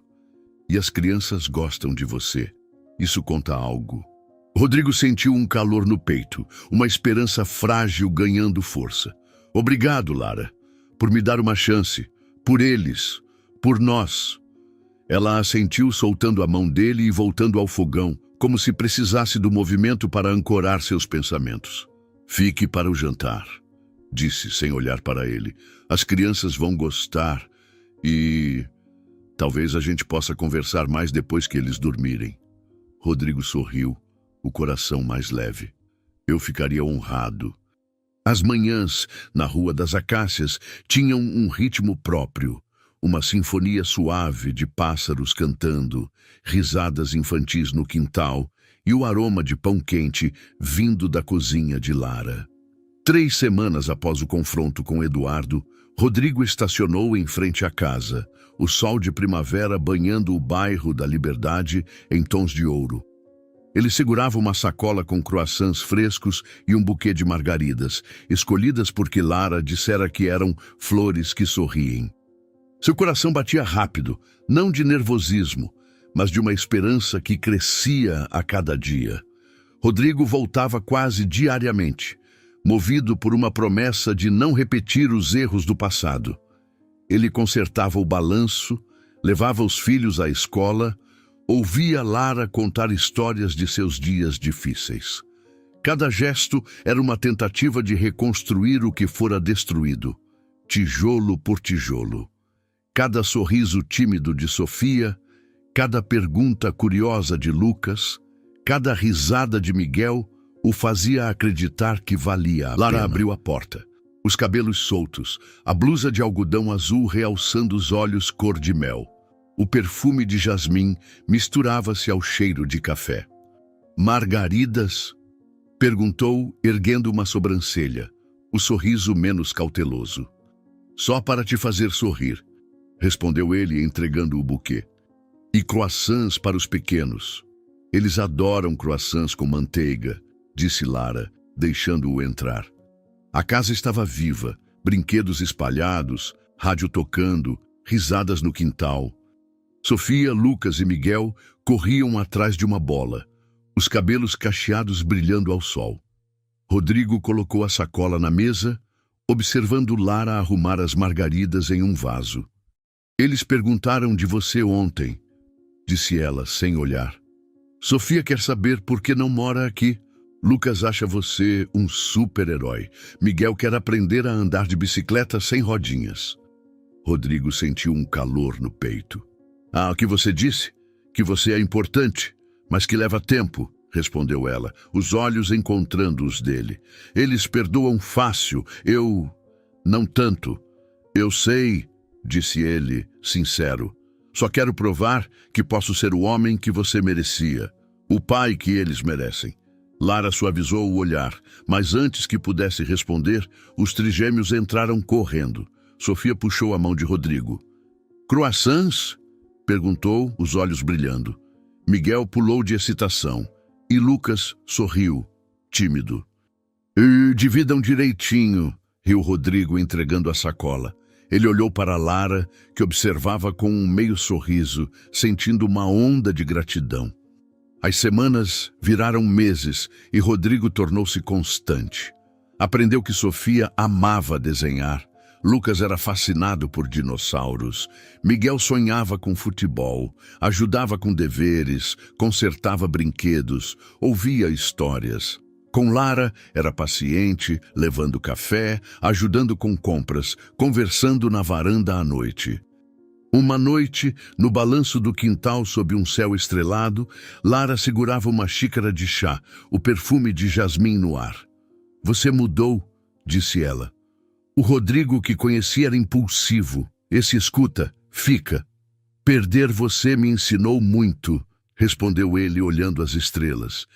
E as crianças gostam de você. Isso conta algo. Rodrigo sentiu um calor no peito, uma esperança frágil ganhando força. Obrigado, Lara, por me dar uma chance. Por eles. Por nós. Ela assentiu, soltando a mão dele e voltando ao fogão, como se precisasse do movimento para ancorar seus pensamentos. Fique para o jantar, disse sem olhar para ele. As crianças vão gostar e... talvez a gente possa conversar mais depois que eles dormirem. Rodrigo sorriu, o coração mais leve. Eu ficaria honrado. As manhãs, na Rua das Acácias, tinham um ritmo próprio. Uma sinfonia suave de pássaros cantando, risadas infantis no quintal e o aroma de pão quente vindo da cozinha de Lara. 3 semanas após o confronto com Eduardo, Rodrigo estacionou em frente à casa, o sol de primavera banhando o bairro da Liberdade em tons de ouro. Ele segurava uma sacola com croissants frescos e um buquê de margaridas, escolhidas porque Lara dissera que eram flores que sorriem. Seu coração batia rápido, não de nervosismo, mas de uma esperança que crescia a cada dia. Rodrigo voltava quase diariamente, movido por uma promessa de não repetir os erros do passado. Ele consertava o balanço, levava os filhos à escola, ouvia Lara contar histórias de seus dias difíceis. Cada gesto era uma tentativa de reconstruir o que fora destruído, tijolo por tijolo. Cada sorriso tímido de Sofia, cada pergunta curiosa de Lucas, cada risada de Miguel o fazia acreditar que valia a pena. Lara abriu a porta, os cabelos soltos, a blusa de algodão azul realçando os olhos cor de mel. O perfume de jasmim misturava-se ao cheiro de café. Margaridas? Perguntou, erguendo uma sobrancelha, o sorriso menos cauteloso. Só para te fazer sorrir, respondeu ele, entregando o buquê. E croissants para os pequenos. Eles adoram croissants com manteiga, disse Lara, deixando-o entrar. A casa estava viva, brinquedos espalhados, rádio tocando, risadas no quintal. Sofia, Lucas e Miguel corriam atrás de uma bola, os cabelos cacheados brilhando ao sol. Rodrigo colocou a sacola na mesa, observando Lara arrumar as margaridas em um vaso. Eles perguntaram de você ontem, disse ela, sem olhar. Sofia quer saber por que não mora aqui. Lucas acha você um super-herói. Miguel quer aprender a andar de bicicleta sem rodinhas. Rodrigo sentiu um calor no peito. Ah, o que você disse? Que você é importante, mas que leva tempo, respondeu ela, os olhos encontrando os dele. Eles perdoam fácil, eu... não tanto. Eu sei, disse ele, sincero. Só quero provar que posso ser o homem que você merecia, o pai que eles merecem. Lara suavizou o olhar, mas antes que pudesse responder, os trigêmeos entraram correndo. Sofia puxou a mão de Rodrigo. Croissants? Perguntou, os olhos brilhando. Miguel pulou de excitação e Lucas sorriu, tímido. E dividam direitinho, riu Rodrigo, entregando a sacola. Ele olhou para Lara, que observava com um meio sorriso, sentindo uma onda de gratidão. As semanas viraram meses e Rodrigo tornou-se constante. Aprendeu que Sofia amava desenhar. Lucas era fascinado por dinossauros. Miguel sonhava com futebol, ajudava com deveres, consertava brinquedos, ouvia histórias. Com Lara, era paciente, levando café, ajudando com compras, conversando na varanda à noite. Uma noite, no balanço do quintal sob um céu estrelado, Lara segurava uma xícara de chá, o perfume de jasmim no ar. Você mudou, disse ela. O Rodrigo que conhecia era impulsivo. Esse escuta, fica. Perder você me ensinou muito, respondeu ele olhando as estrelas.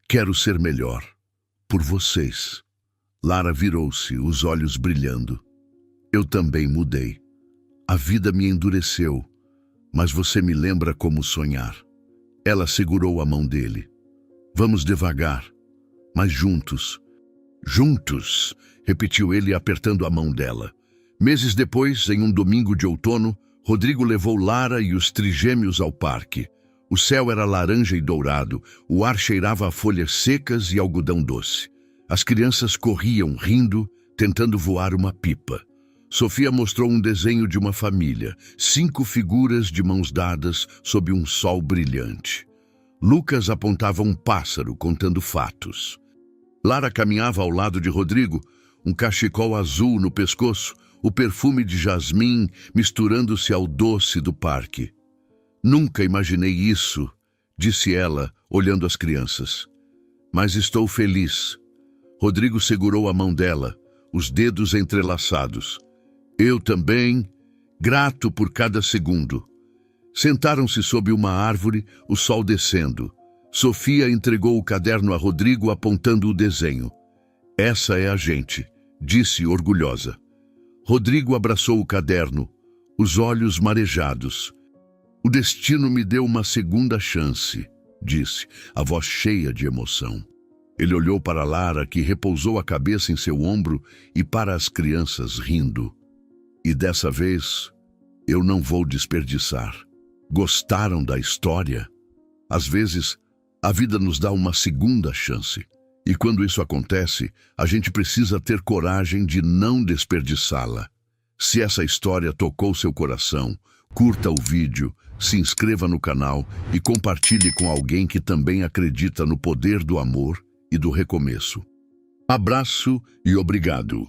Quero ser melhor. Por vocês. Lara virou-se, os olhos brilhando. Eu também mudei. A vida me endureceu, mas você me lembra como sonhar. Ela segurou a mão dele. Vamos devagar, mas juntos. Juntos, repetiu ele apertando a mão dela. Meses depois, em um domingo de outono, Rodrigo levou Lara e os trigêmeos ao parque. O céu era laranja e dourado, o ar cheirava a folhas secas e algodão doce. As crianças corriam, rindo, tentando voar uma pipa. Sofia mostrou um desenho de uma família, 5 figuras de mãos dadas sob um sol brilhante. Lucas apontava um pássaro contando fatos. Lara caminhava ao lado de Rodrigo, um cachecol azul no pescoço, o perfume de jasmim misturando-se ao doce do parque. Nunca imaginei isso, disse ela, olhando as crianças. Mas estou feliz. Rodrigo segurou a mão dela, os dedos entrelaçados. Eu também, grato por cada segundo. Sentaram-se sob uma árvore, o sol descendo. Sofia entregou o caderno a Rodrigo apontando o desenho. Essa é a gente, disse orgulhosa. Rodrigo abraçou o caderno, os olhos marejados. O destino me deu uma segunda chance, disse, a voz cheia de emoção. Ele olhou para Lara, que repousou a cabeça em seu ombro, e para as crianças, rindo. E dessa vez, eu não vou desperdiçar. Gostaram da história? Às vezes, a vida nos dá uma segunda chance. E quando isso acontece, a gente precisa ter coragem de não desperdiçá-la. Se essa história tocou seu coração, curta o vídeo, se inscreva no canal e compartilhe com alguém que também acredita no poder do amor e do recomeço. Abraço e obrigado.